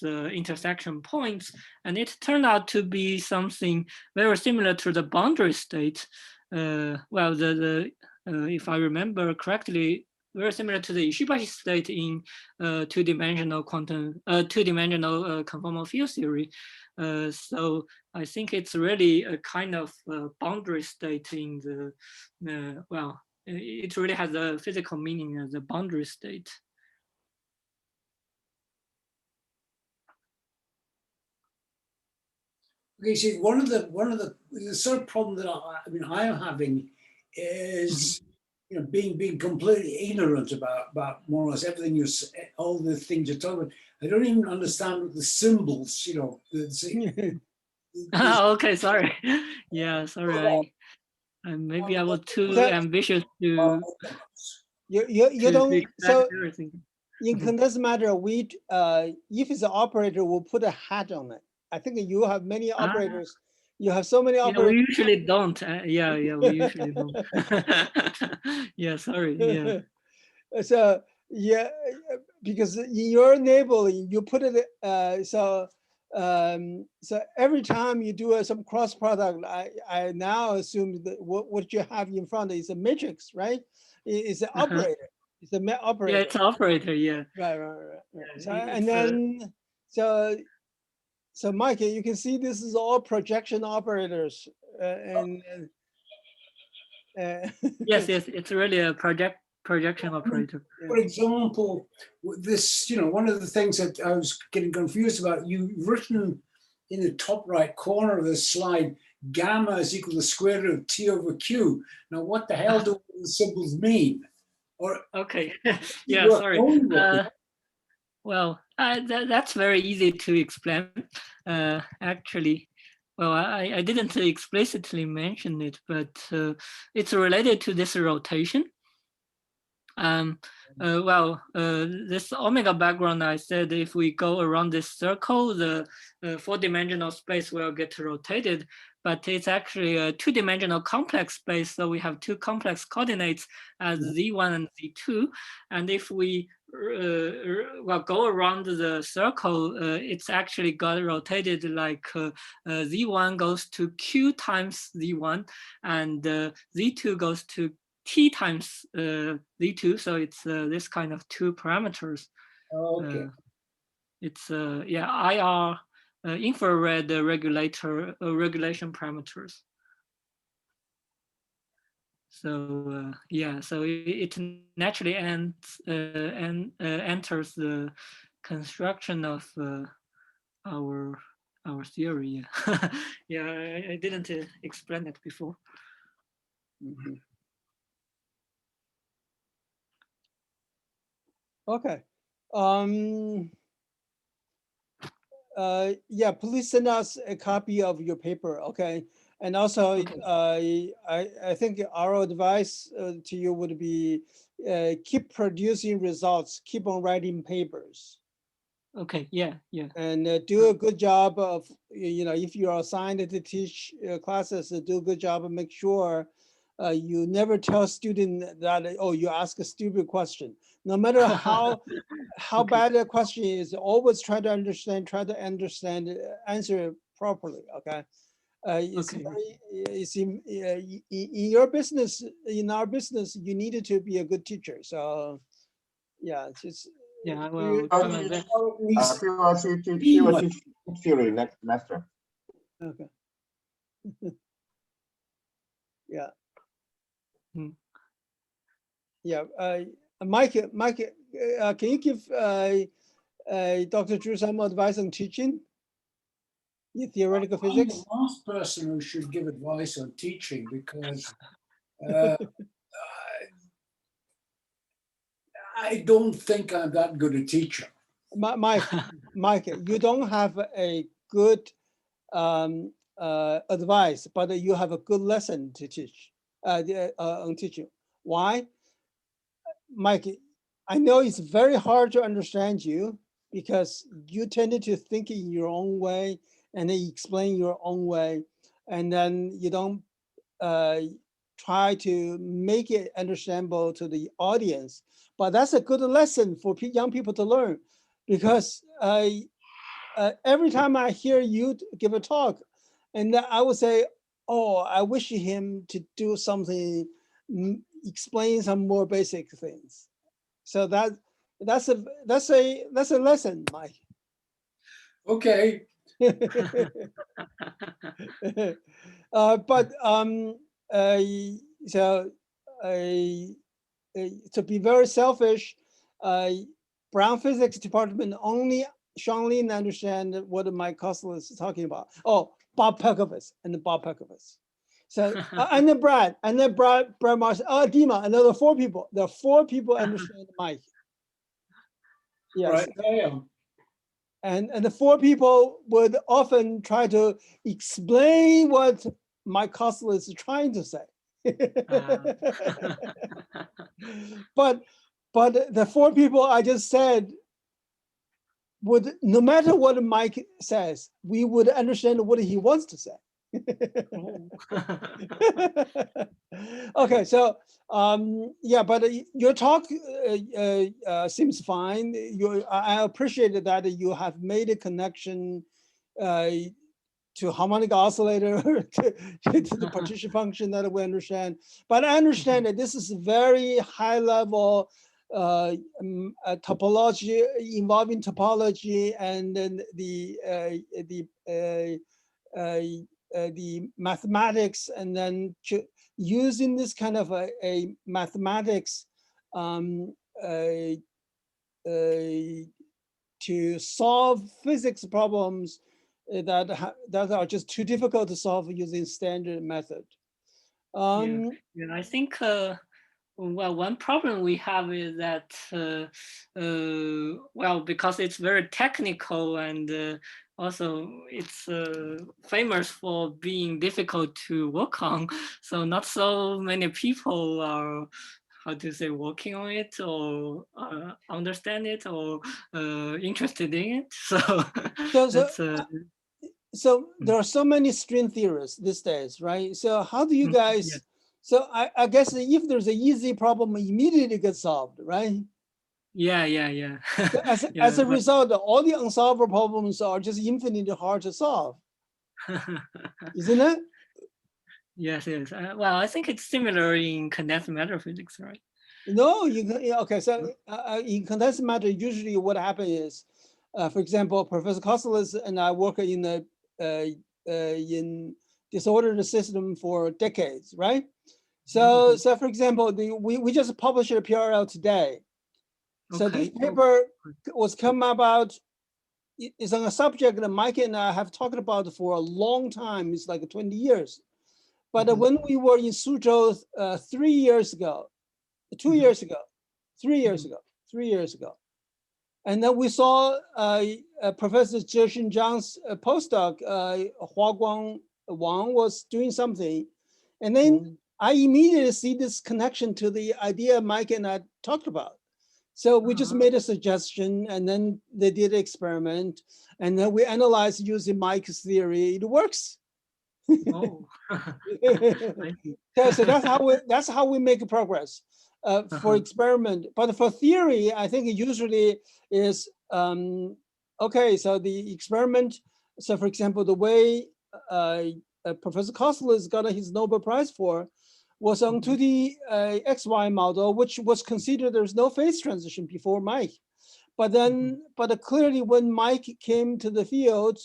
intersection points, and it turned out to be something very similar to the boundary state. Well, if I remember correctly, very similar to the Ishibashi state in two-dimensional conformal field theory. So I think it's really a kind of boundary state in the well. It really has a physical meaning as a boundary state. Okay, see, one of the sort of problem that I am having is, you know, being completely ignorant about more or less everything all the things you're talking about. I don't even understand what the symbols, you know, Okay, sorry. Yeah, sorry. Maybe I was too That- ambitious to You don't, explain so everything. in condensed matter, we, if it's an operator, we'll put a hat on it. I think you have many operators. You have so many Yeah, we operators. usually don't. Yeah, we usually don't. Yeah, sorry. Yeah. So, yeah, because in your enabling, you put it, so every time you do some cross product, I now assume that what you have in front is a matrix, right? It's an operator. It's a Yeah, operator. it's operator. Yeah. Right. So, and It's, then, so Mike, you can see this is all projection operators, yes, it's really a projection operator. For example, this, you know, one of the things that I was getting confused about, you've written in the top right corner of the slide, gamma is equal to the square root of T over Q. Now, what the hell do the symbols mean? Or Okay. you Yeah, were sorry. going with it. Well, that's very easy to explain. Actually, well, I didn't explicitly mention it, but it's related to this rotation. This omega background, I said, if we go around this circle, the four-dimensional space will get rotated, but it's actually a two-dimensional complex space. So we have two complex coordinates as Z1 and Z2. And if we go around the circle, it's actually got rotated like Z1 goes to Q times Z1 and Z2 goes to T times Z2, so it's this kind of two parameters. Okay. It's IR infrared regulation parameters. So so it naturally enters the construction of our theory. Yeah, I didn't explain it before. Okay. Yeah, please send us a copy of your paper, okay? And also, Okay. I think our advice to you would be keep producing results, keep on writing papers. Okay, yeah. And do a good job of, you know, if you are assigned to teach classes, do a good job and make sure you never tell student that, oh, you ask a stupid question. No matter how Okay. bad a question is, always try to understand, answer it properly, okay? It's Okay. very, it's in your business, in our business, you needed to be a good teacher. So yeah, it's just. Yeah, well, try my best. She will teach theory next semester. Okay. Yeah. Yeah. Mike, can you give Dr. Zhu some advice on teaching in theoretical I'm physics? the last person who should give advice on teaching because I don't think I'm that good a teacher. Mike, you don't have a good advice, but you have a good lesson to teach on teaching. Why? Mike, I know it's very hard to understand you because you tended to think in your own way and then explain your own way. And then you don't try to make it understandable to the audience. But that's a good lesson for young people to learn because every time I hear you give a talk, and I would say, oh, I wish him to do something, explain some more basic things. So that's a lesson, Mike. Okay. But so to be very selfish, Brown Physics Department only Sean Lin understand what Mike Kostel is talking about. Oh, Bob Pekovitz, and then Bob Pekovitz. So and then Brad Mars, Dima, another 4 people. There are 4 people understand Mike. Yes. Right. Yeah. And the 4 people would often try to explain what Mike Kostler is trying to say. but the 4 people I just said would, no matter what Mike says, we would understand what he wants to say. Okay, so yeah, but your talk seems fine. I appreciate that you have made a connection to harmonic oscillator to the partition function that we understand. But I understand that this is very high level topology, involving topology, and then the mathematics, and then using this kind of a mathematics to solve physics problems that are just too difficult to solve using standard method. Yeah, I think well, one problem we have is that well, because it's very technical, and also it's famous for being difficult to work on. So not so many people are, how to say, working on it, or understand it, or interested in it. So there are so many string theorists these days, right? So how do you guys? Yeah. So I guess if there's an easy problem, immediately gets solved, right? Yeah. So as a result, all the unsolvable problems are just infinitely hard to solve, isn't it? Yes. Well, I think it's similar in condensed matter physics, right? No, okay. So in condensed matter, usually what happens is, for example, Professor Kostelis and I work in disordered system for decades, right? So for example, we just published a PRL today. So this paper was come about, it's on a subject that Mike and I have talked about for a long time. It's like 20 years. But when we were in Suzhou 3 years ago, 2 years ago, 3 years ago, 3 years ago, and then we saw Professor Zhexin Zhang's postdoc, Huaguang Wang, was doing something. And then I immediately see this connection to the idea Mike and I talked about. So we just made a suggestion, and then they did an experiment, and then we analyzed using Mike's theory. It works. Oh. So that's how we make progress for experiment. But for theory, I think it usually is okay. So the experiment. So for example, the way Professor Kostelis got his Nobel Prize for was on 2D XY model, which was considered there's no phase transition before Mike. But then, but clearly when Mike came to the field,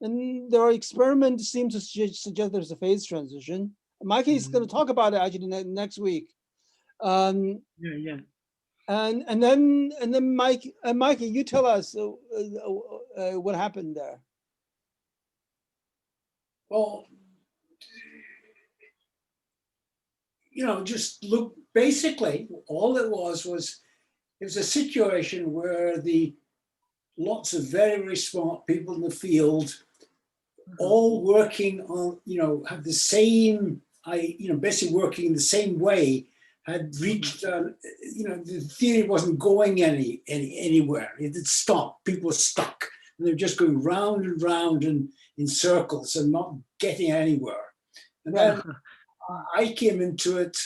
and there are experiments seem to suggest there's a phase transition. Mike is going to talk about it actually next week. Yeah. And then Mike, you tell us what happened there. Well, just look, basically all it was it was a situation where lots of very, very smart people in the field, all working on, have the same, basically working in the same way, had reached, the theory wasn't going anywhere. It had stopped. People were stuck, and they were just going round and round and in circles and not getting anywhere. And then I came into it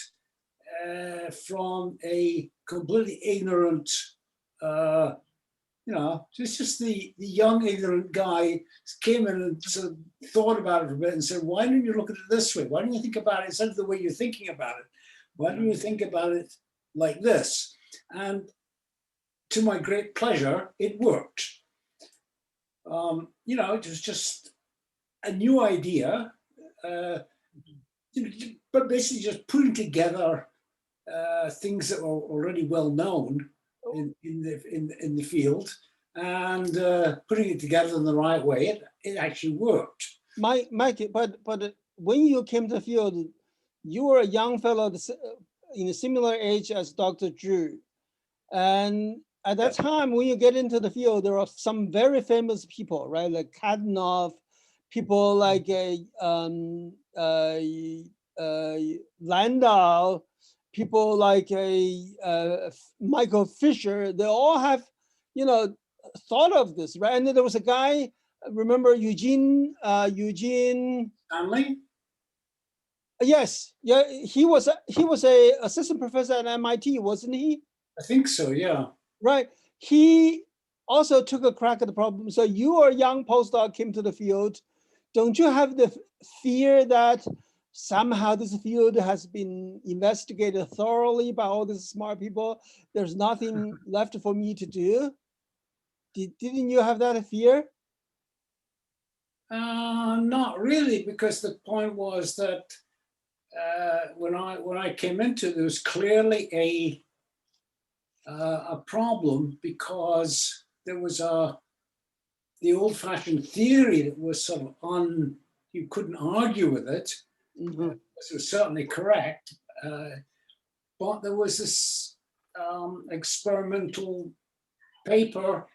from a completely ignorant, just the young ignorant guy came in and sort of thought about it for a bit and said, why don't you look at it this way? Why don't you think about it instead of the way you're thinking about it? Why don't you think about it like this? And to my great pleasure, it worked. It was just a new idea, but basically just putting together things that were already well known in the field, and putting it together in the right way. It actually worked. Mike, but when you came to the field, you were a young fellow in a similar age as Dr. Zhu. And at that time, when you get into the field, there are some very famous people, right? Like Kadanoff, people like Landau, people like Michael Fisher. They all have, you know, thought of this, right? And then there was a guy, remember Eugene? Stanley? Yes, yeah, he was a assistant professor at MIT, wasn't he? I think so, yeah. Right. He also took a crack at the problem. So you are a young postdoc, came to the field. Don't you have the fear that somehow this field has been investigated thoroughly by all these smart people? There's nothing left for me to do. Didn't you have that fear? Not really, because the point was that when I came into it, there was clearly a problem, because there was the old-fashioned theory that was sort of you couldn't argue with it. Mm-hmm. It was certainly correct, but there was this experimental paper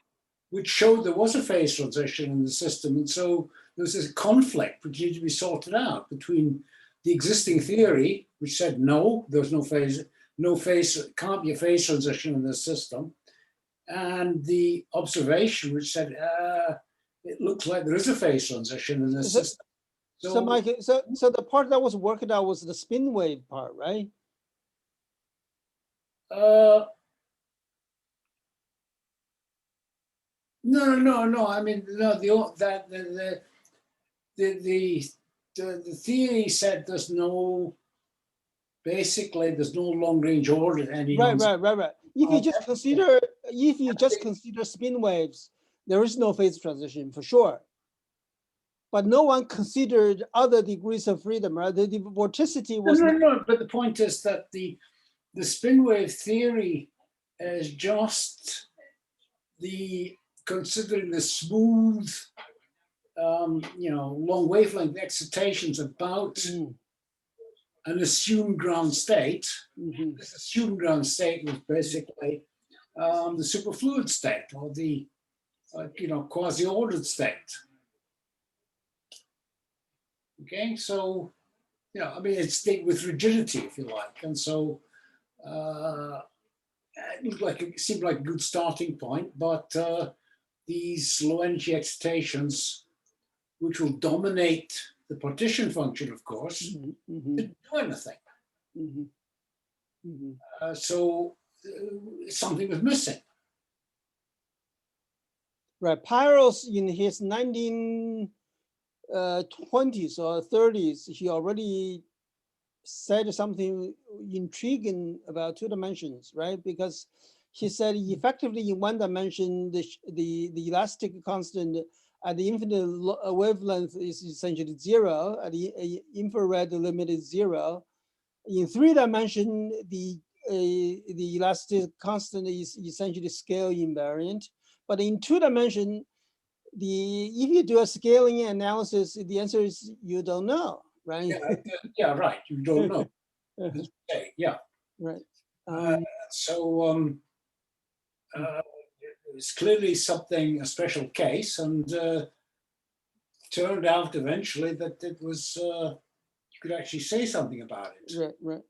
which showed there was a phase transition in the system, and so there was this conflict which needed to be sorted out between the existing theory, which said no, there's no phase, can't be a phase transition in the system, and the observation, which said it looks like there is a phase transition in the system. So Mike, so the part that was worked out was the spin wave part, right? No. I mean, no. The theory said there's no long range order any. Right. If you just consider spin waves, there is no phase transition for sure. But no one considered other degrees of freedom, right? The vorticity was No. But the point is that the spin wave theory is just considering the smooth, long wavelength excitations about an assumed ground state. Mhm. This assumed ground state was basically the superfluid state, or the quasi-ordered state. Okay, so I mean, it's state with rigidity, if you like, and so it seemed like a good starting point, but these low energy excitations, which will dominate the partition function, of course, didn't do anything. So something was missing. Right, Pyros in his 1920s or 30s, he already said something intriguing about two dimensions, right? Because he said effectively in one dimension, the elastic constant at the infinite wavelength is essentially zero, at the infrared the limit is zero. In three dimension, the elastic constant is essentially scale invariant. But in two dimension, if you do a scaling analysis, the answer is you don't know, right? Yeah, right. You don't know. Okay, yeah. Right. It's clearly a special case, and turned out eventually that it was you could actually say something about it. Right.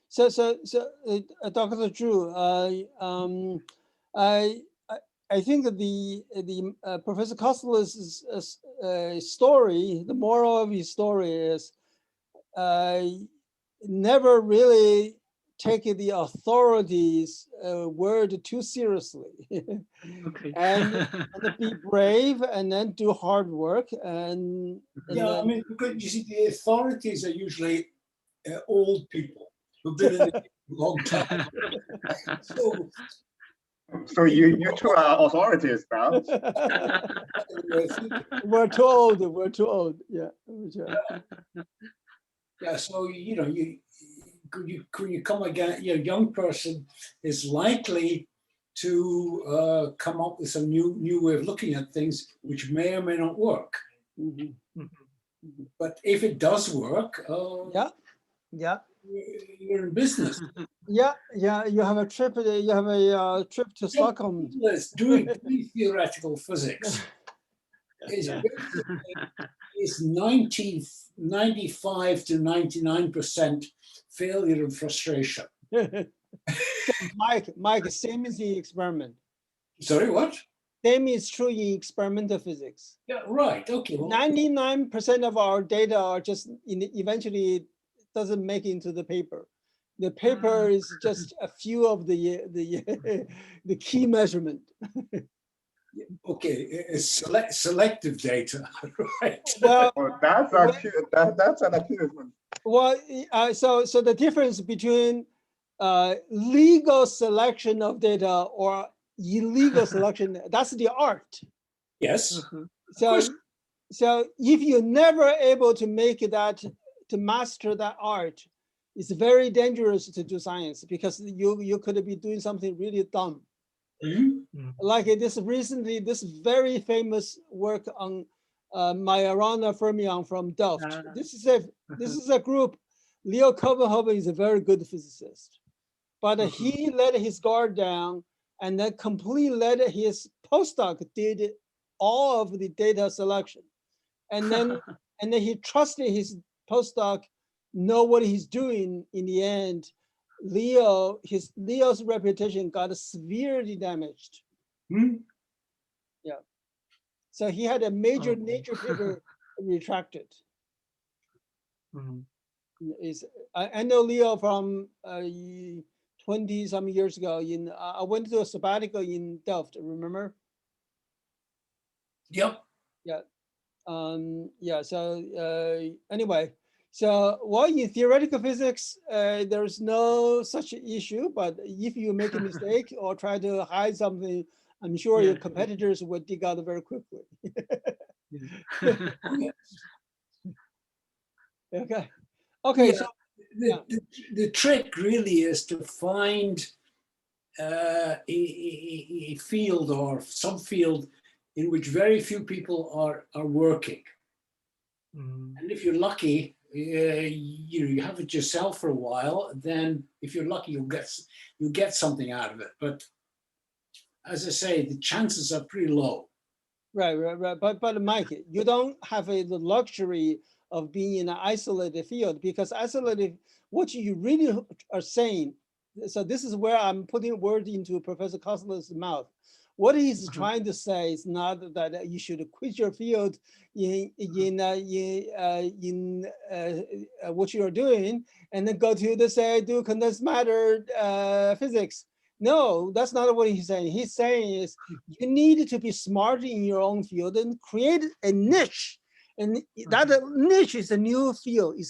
So, Dr. Zhu, I think that the Professor Kosteler's story, the moral of his story is never really take the authorities' word too seriously. Okay. and be brave, and then do hard work. And I mean, because you see, the authorities are usually old people who've been in it a long time. So you two are authorities now. We're too old. Yeah. Yeah. So you come again, young person is likely to come up with some new way of looking at things, which may or may not work. But if it does work, Yeah, yeah, you're in business. yeah, yeah. You have a trip. You have a trip to Stockholm. Doing theoretical physics is basically is 95 to 99% failure and frustration. So Mike, same is the experiment. Sorry, what? Same is true in experimental physics. Yeah, right. Okay. Well, 99% of our data are just eventually doesn't make it into the paper. The paper is just a few of the the key measurement. okay, it's selective data, right? Well, Oh, that's that's an achievement. well, so the difference between legal selection of data or illegal selection, that's the art. Yes. So, course. so if you're never able to make that, to master that art, it's very dangerous to do science because you could be doing something really dumb. Mhm. Like this recently, this very famous work on Majorana fermion from Delft. This is a group. Leo Kopenhoven is a very good physicist, but he let his guard down and then completely let his postdoc did all of the data selection, and then he trusted his postdoc know what he's doing. In the end, Leo's reputation got severely damaged. Hmm? So he had a major Oh. Nature paper retracted. I know Leo from 20 some years ago. I went to a sabbatical in Delft. Remember? Yep. Yeah. So anyway, so well, in theoretical physics, there's no such issue. But if you make a mistake or try to hide something, I'm sure your Yeah. competitors will dig out very quickly. Okay. Okay. Yeah. So The trick really is to find a field or subfield in which very few people are working. And if you're lucky, you have it yourself for a while. Then, if you're lucky, you'll get something out of it. But as I say, the chances are pretty low. right. But Mike, you don't have the luxury of being in an isolated field because isolated, what you really are saying. So this is where I'm putting word into Professor Kostler's mouth. What he's trying to say is not that you should quit your field in what you are doing and then go to do condensed matter physics. No, that's not what he's saying. He's saying is you need to be smart in your own field and create a niche. And that niche is a new field, is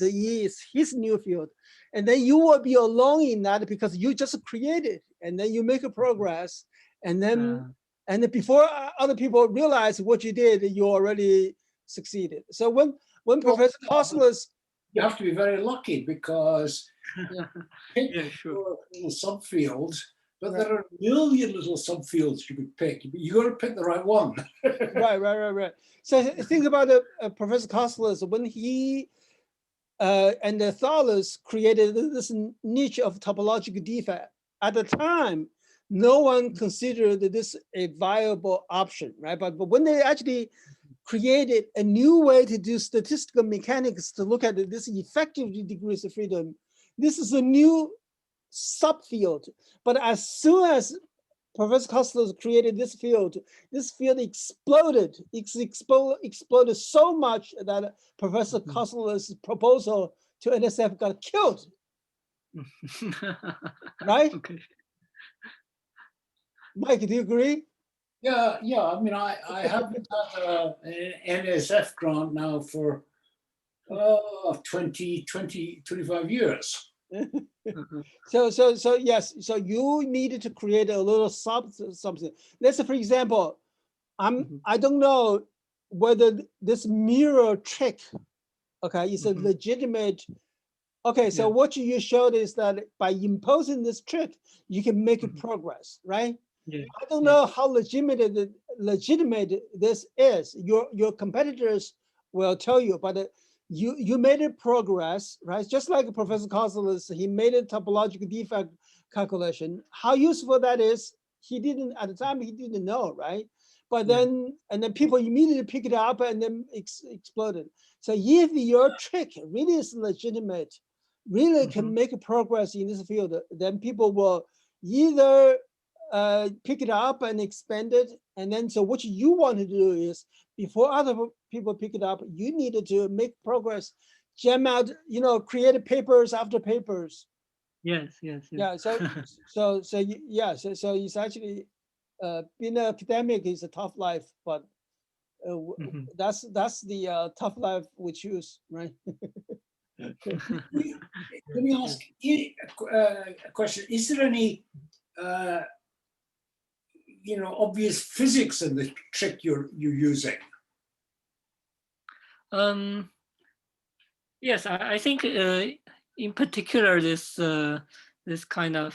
his new field. And then you will be alone in that because you just created and then you make a progress. And then before other people realize what you did, you already succeeded. So when Professor Kostler's, You have to be very lucky because pick Yeah, sure. your little subfields, but Right. there are a million little subfields you could pick. You got to pick the right one. right. So think about Professor Kostler's when he and the Thalers created this niche of topological defect. At the time, no one considered this a viable option, right? But when they actually created a new way to do statistical mechanics to look at this effective degrees of freedom, this is a new subfield. But as soon as Professor Kostler created this field exploded. It's exploded so much that Professor Kostler's proposal to NSF got killed, right? Okay. Mike, do you agree? Yeah. I mean, I haven't had an NSF grant now for 25 years. So yes, so you needed to create a little something. Let's say, for example, I don't know whether this mirror trick, okay, is a legitimate. Okay, so what you showed is that by imposing this trick, you can make progress, right? Yeah. I don't know how legitimate this is. Your competitors will tell you, but you made a progress, right? Just like Professor Kozelis, he made a topological defect calculation. How useful that is, he didn't, at the time, he didn't know, right? But Yeah. then, and then people immediately pick it up and then exploded. So if your trick really is legitimate, really can make a progress in this field, then people will either pick it up and expand it. And then, so what you want to do is, before other people pick it up, you needed to make progress, jam out, create papers after papers. Yes, yes, yes. Yeah, so it's actually, being an academic is a tough life, but Mhm. that's the tough life we choose, right? Let me ask you a question. Is there any, obvious physics in the trick you're using? Yes, I think in particular this kind of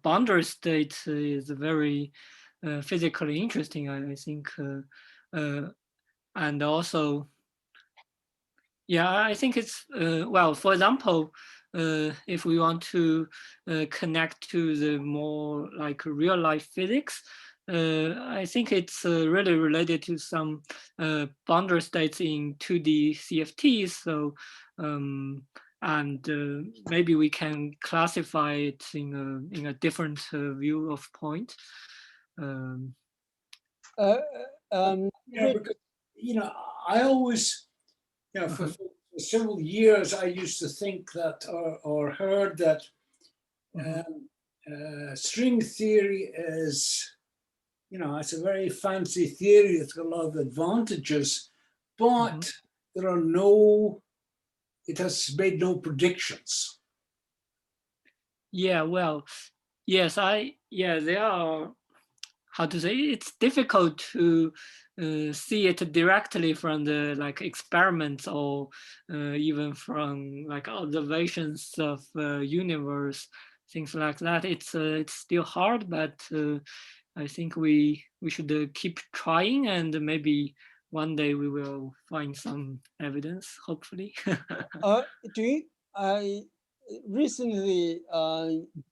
boundary state is very physically interesting. I think, and also, yeah, I think it's well. For example, if we want to connect to the more like real life physics, I think it's really related to some boundary states in 2D CFTs. So, and maybe we can classify it in a different view of point. Because, I always, for several years, I used to think that, or heard that string theory is, it's a very fancy theory. It's got a lot of advantages, but there are it has made no predictions. Yeah, well, yes, there are, how to say, it's difficult to see it directly from the like experiments or even from like observations of universe, things like that. It's still hard, but I think we should keep trying, and maybe one day we will find some evidence, hopefully. Recently,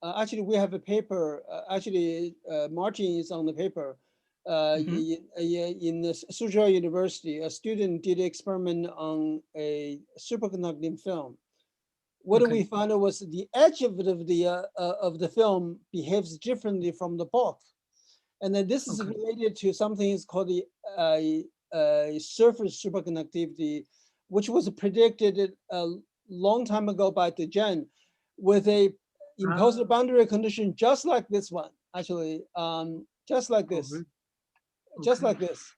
actually, we have a paper. Martin is on the paper. In the Suzhou University, a student did an experiment on a superconducting film. What we found was the edge of the film behaves differently from the bulk, and then this is related to something is called the surface superconductivity, which was predicted long time ago by Degenn, with a imposed boundary condition just like this one, actually, just like this, just like this.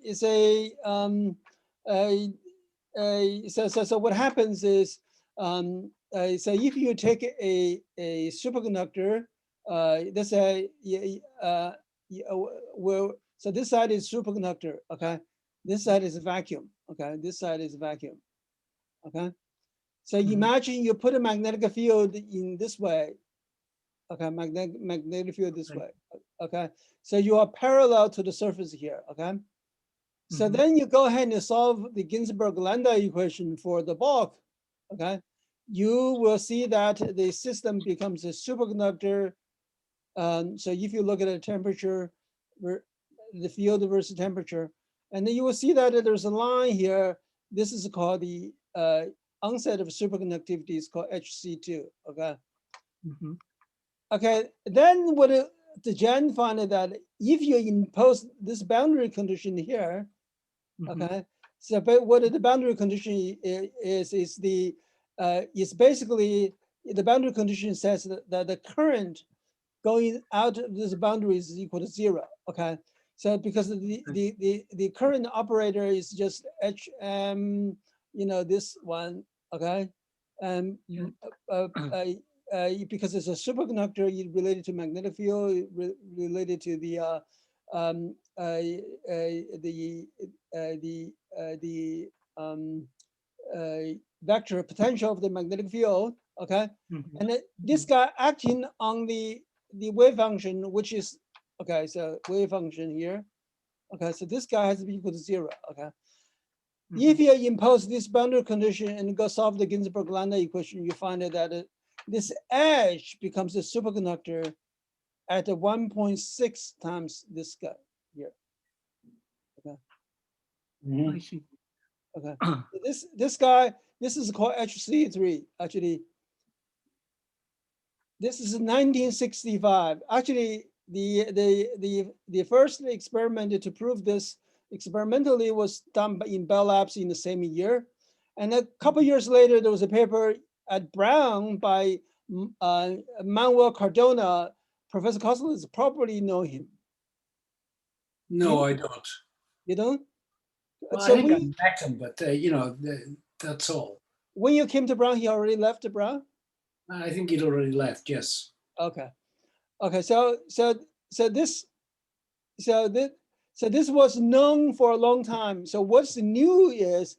It's so what happens is, so if you take a superconductor, let's say, so this side is superconductor, okay? This side is a vacuum, okay? This side is a vacuum, okay? So imagine you put a magnetic field in this way, okay? Magnetic field this way, okay? So you are parallel to the surface here, okay? So then you go ahead and solve the Ginzburg-Landau equation for the bulk, okay? You will see that the system becomes a superconductor. So if you look at the temperature, the field versus temperature, and then you will see that there's a line here. This is called the onset of superconductivity, is called HC2, okay? Okay, then what Degenn found that if you impose this boundary condition here, okay, so but what the boundary condition is basically the boundary condition says that the current going out of this boundary is equal to 0, okay? So because the current operator is just HM, this one, okay? Because it's a superconductor, related to magnetic field, related to the vector potential of the magnetic field, okay? And this guy acting on the wave function, which is, okay, so wave function here. Okay, so this guy has to be equal to 0, okay? If you impose this boundary condition and go solve the Ginzburg-Lambda equation, you find that this edge becomes a superconductor at 1.6 times this guy here. Mhm. I see. Okay, so this guy, this is called HC3. Actually, this is 1965. Actually, the first experiment to prove this experimentally was done in Bell Labs in the same year, and a couple years later, there was a paper at Brown by Manuel Cardona. Professor Kostelis probably know him. No, I don't. You don't? Well, So I think I met him, but you know, that's all. when you came to Brown, he already left Brown. I think he'd already left. Yes. Okay. Okay. So this was known for a long time. So what's new is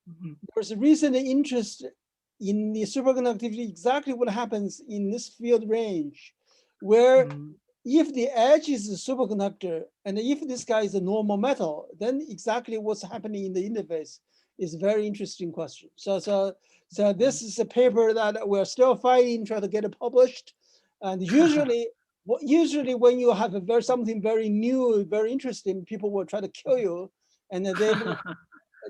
Mhm. there's a recent interest in the superconductivity, exactly what happens in this field range, where Mm. if the edge is a superconductor and if this guy is a normal metal, then exactly what's happening in the interface is a very interesting question. So this is a paper that we're still fighting, trying to get it published. And usually when you have something very new, very interesting, people will try to kill you, and then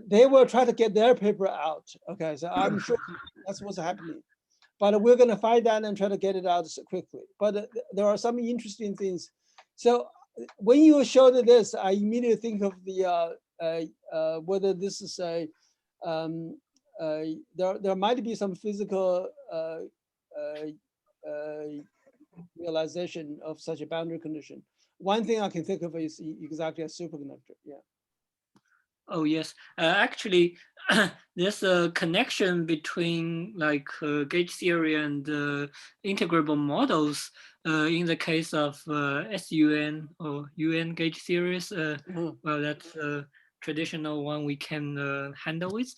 they will try to get their paper out. Okay, so I'm sure that's what's happening. But we're going to fight that and try to get it out quickly. But there are some interesting things. So when you showed this, I immediately think of the whether this is there might be some physical realization of such a boundary condition. One thing I can think of is exactly a superconductor. Yeah. Oh yes, actually, there's a connection between like gauge theory and integrable models. In the case of SUN or UN gauge theories, Mhm. well, that's a traditional one we can handle with.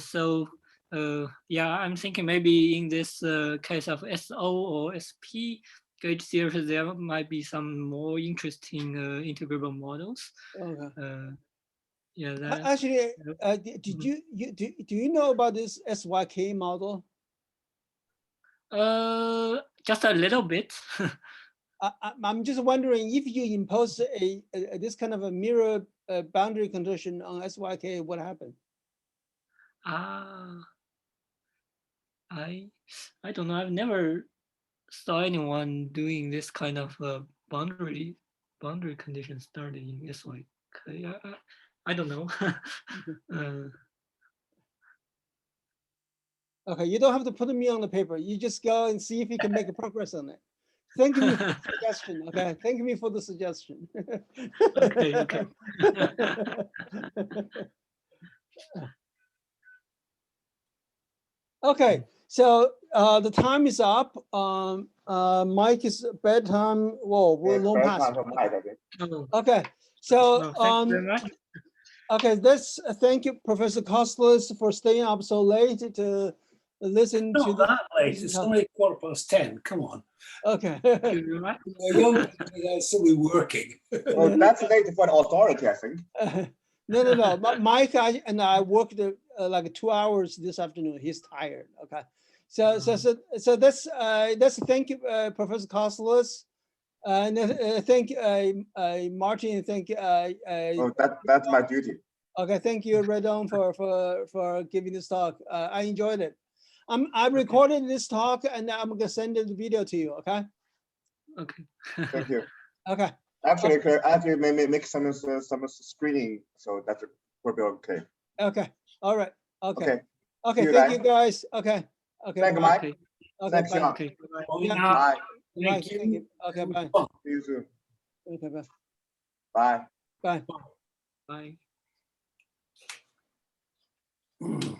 So yeah, I'm thinking maybe in this case of SO or SP gauge theory, there might be some more interesting integrable models. Okay. Yeah, that, Actually, did Mhm. do you know about this SYK model? Just a little bit. I'm just wondering if you impose this kind of a mirror boundary condition on SYK, what happened? Ah, I don't know. I've never saw anyone doing this kind of boundary condition study. It's like I don't know. Okay, you don't have to put me on the paper. You just go and see if you can make a progress on it. Thank you for the suggestion. Okay, thank me for the suggestion. Okay, okay. Okay, so the time is up. Mike is bedtime. Whoa, we're It's long very past. time for Mike, I think. Oh, Okay, so thank you very much. okay, let's thank you, Professor Kostelis, for staying up so late to listen to Not this. that late. It's only 10:15. Come on. Okay. Thank you very much. Young people are still be working. Oh, that's late for the authority, I think. No. Mike and I worked like 2 hours this afternoon. He's tired. Okay. So let's thank you, Professor Kostelis. And thank Martin. Thank Oh, that's my duty. okay. Thank you, Redon, for giving this talk. I enjoyed it. I recorded this talk and I'm gonna send the video to you. Okay. Okay. Thank you. Okay. Actually, maybe make some screening, so that's probably okay. Okay. All right. Okay. Okay. Okay. See you Thank you guys. Okay. Okay. Thank you, bye. Mike. Okay. Okay. Thanks, Bye. Sean. Okay. Bye. Oh, Yeah. yeah. Bye. Mike, Thank thank you. you. Okay. Bye. See you soon. Okay. Bye. Bye. Bye. Bye.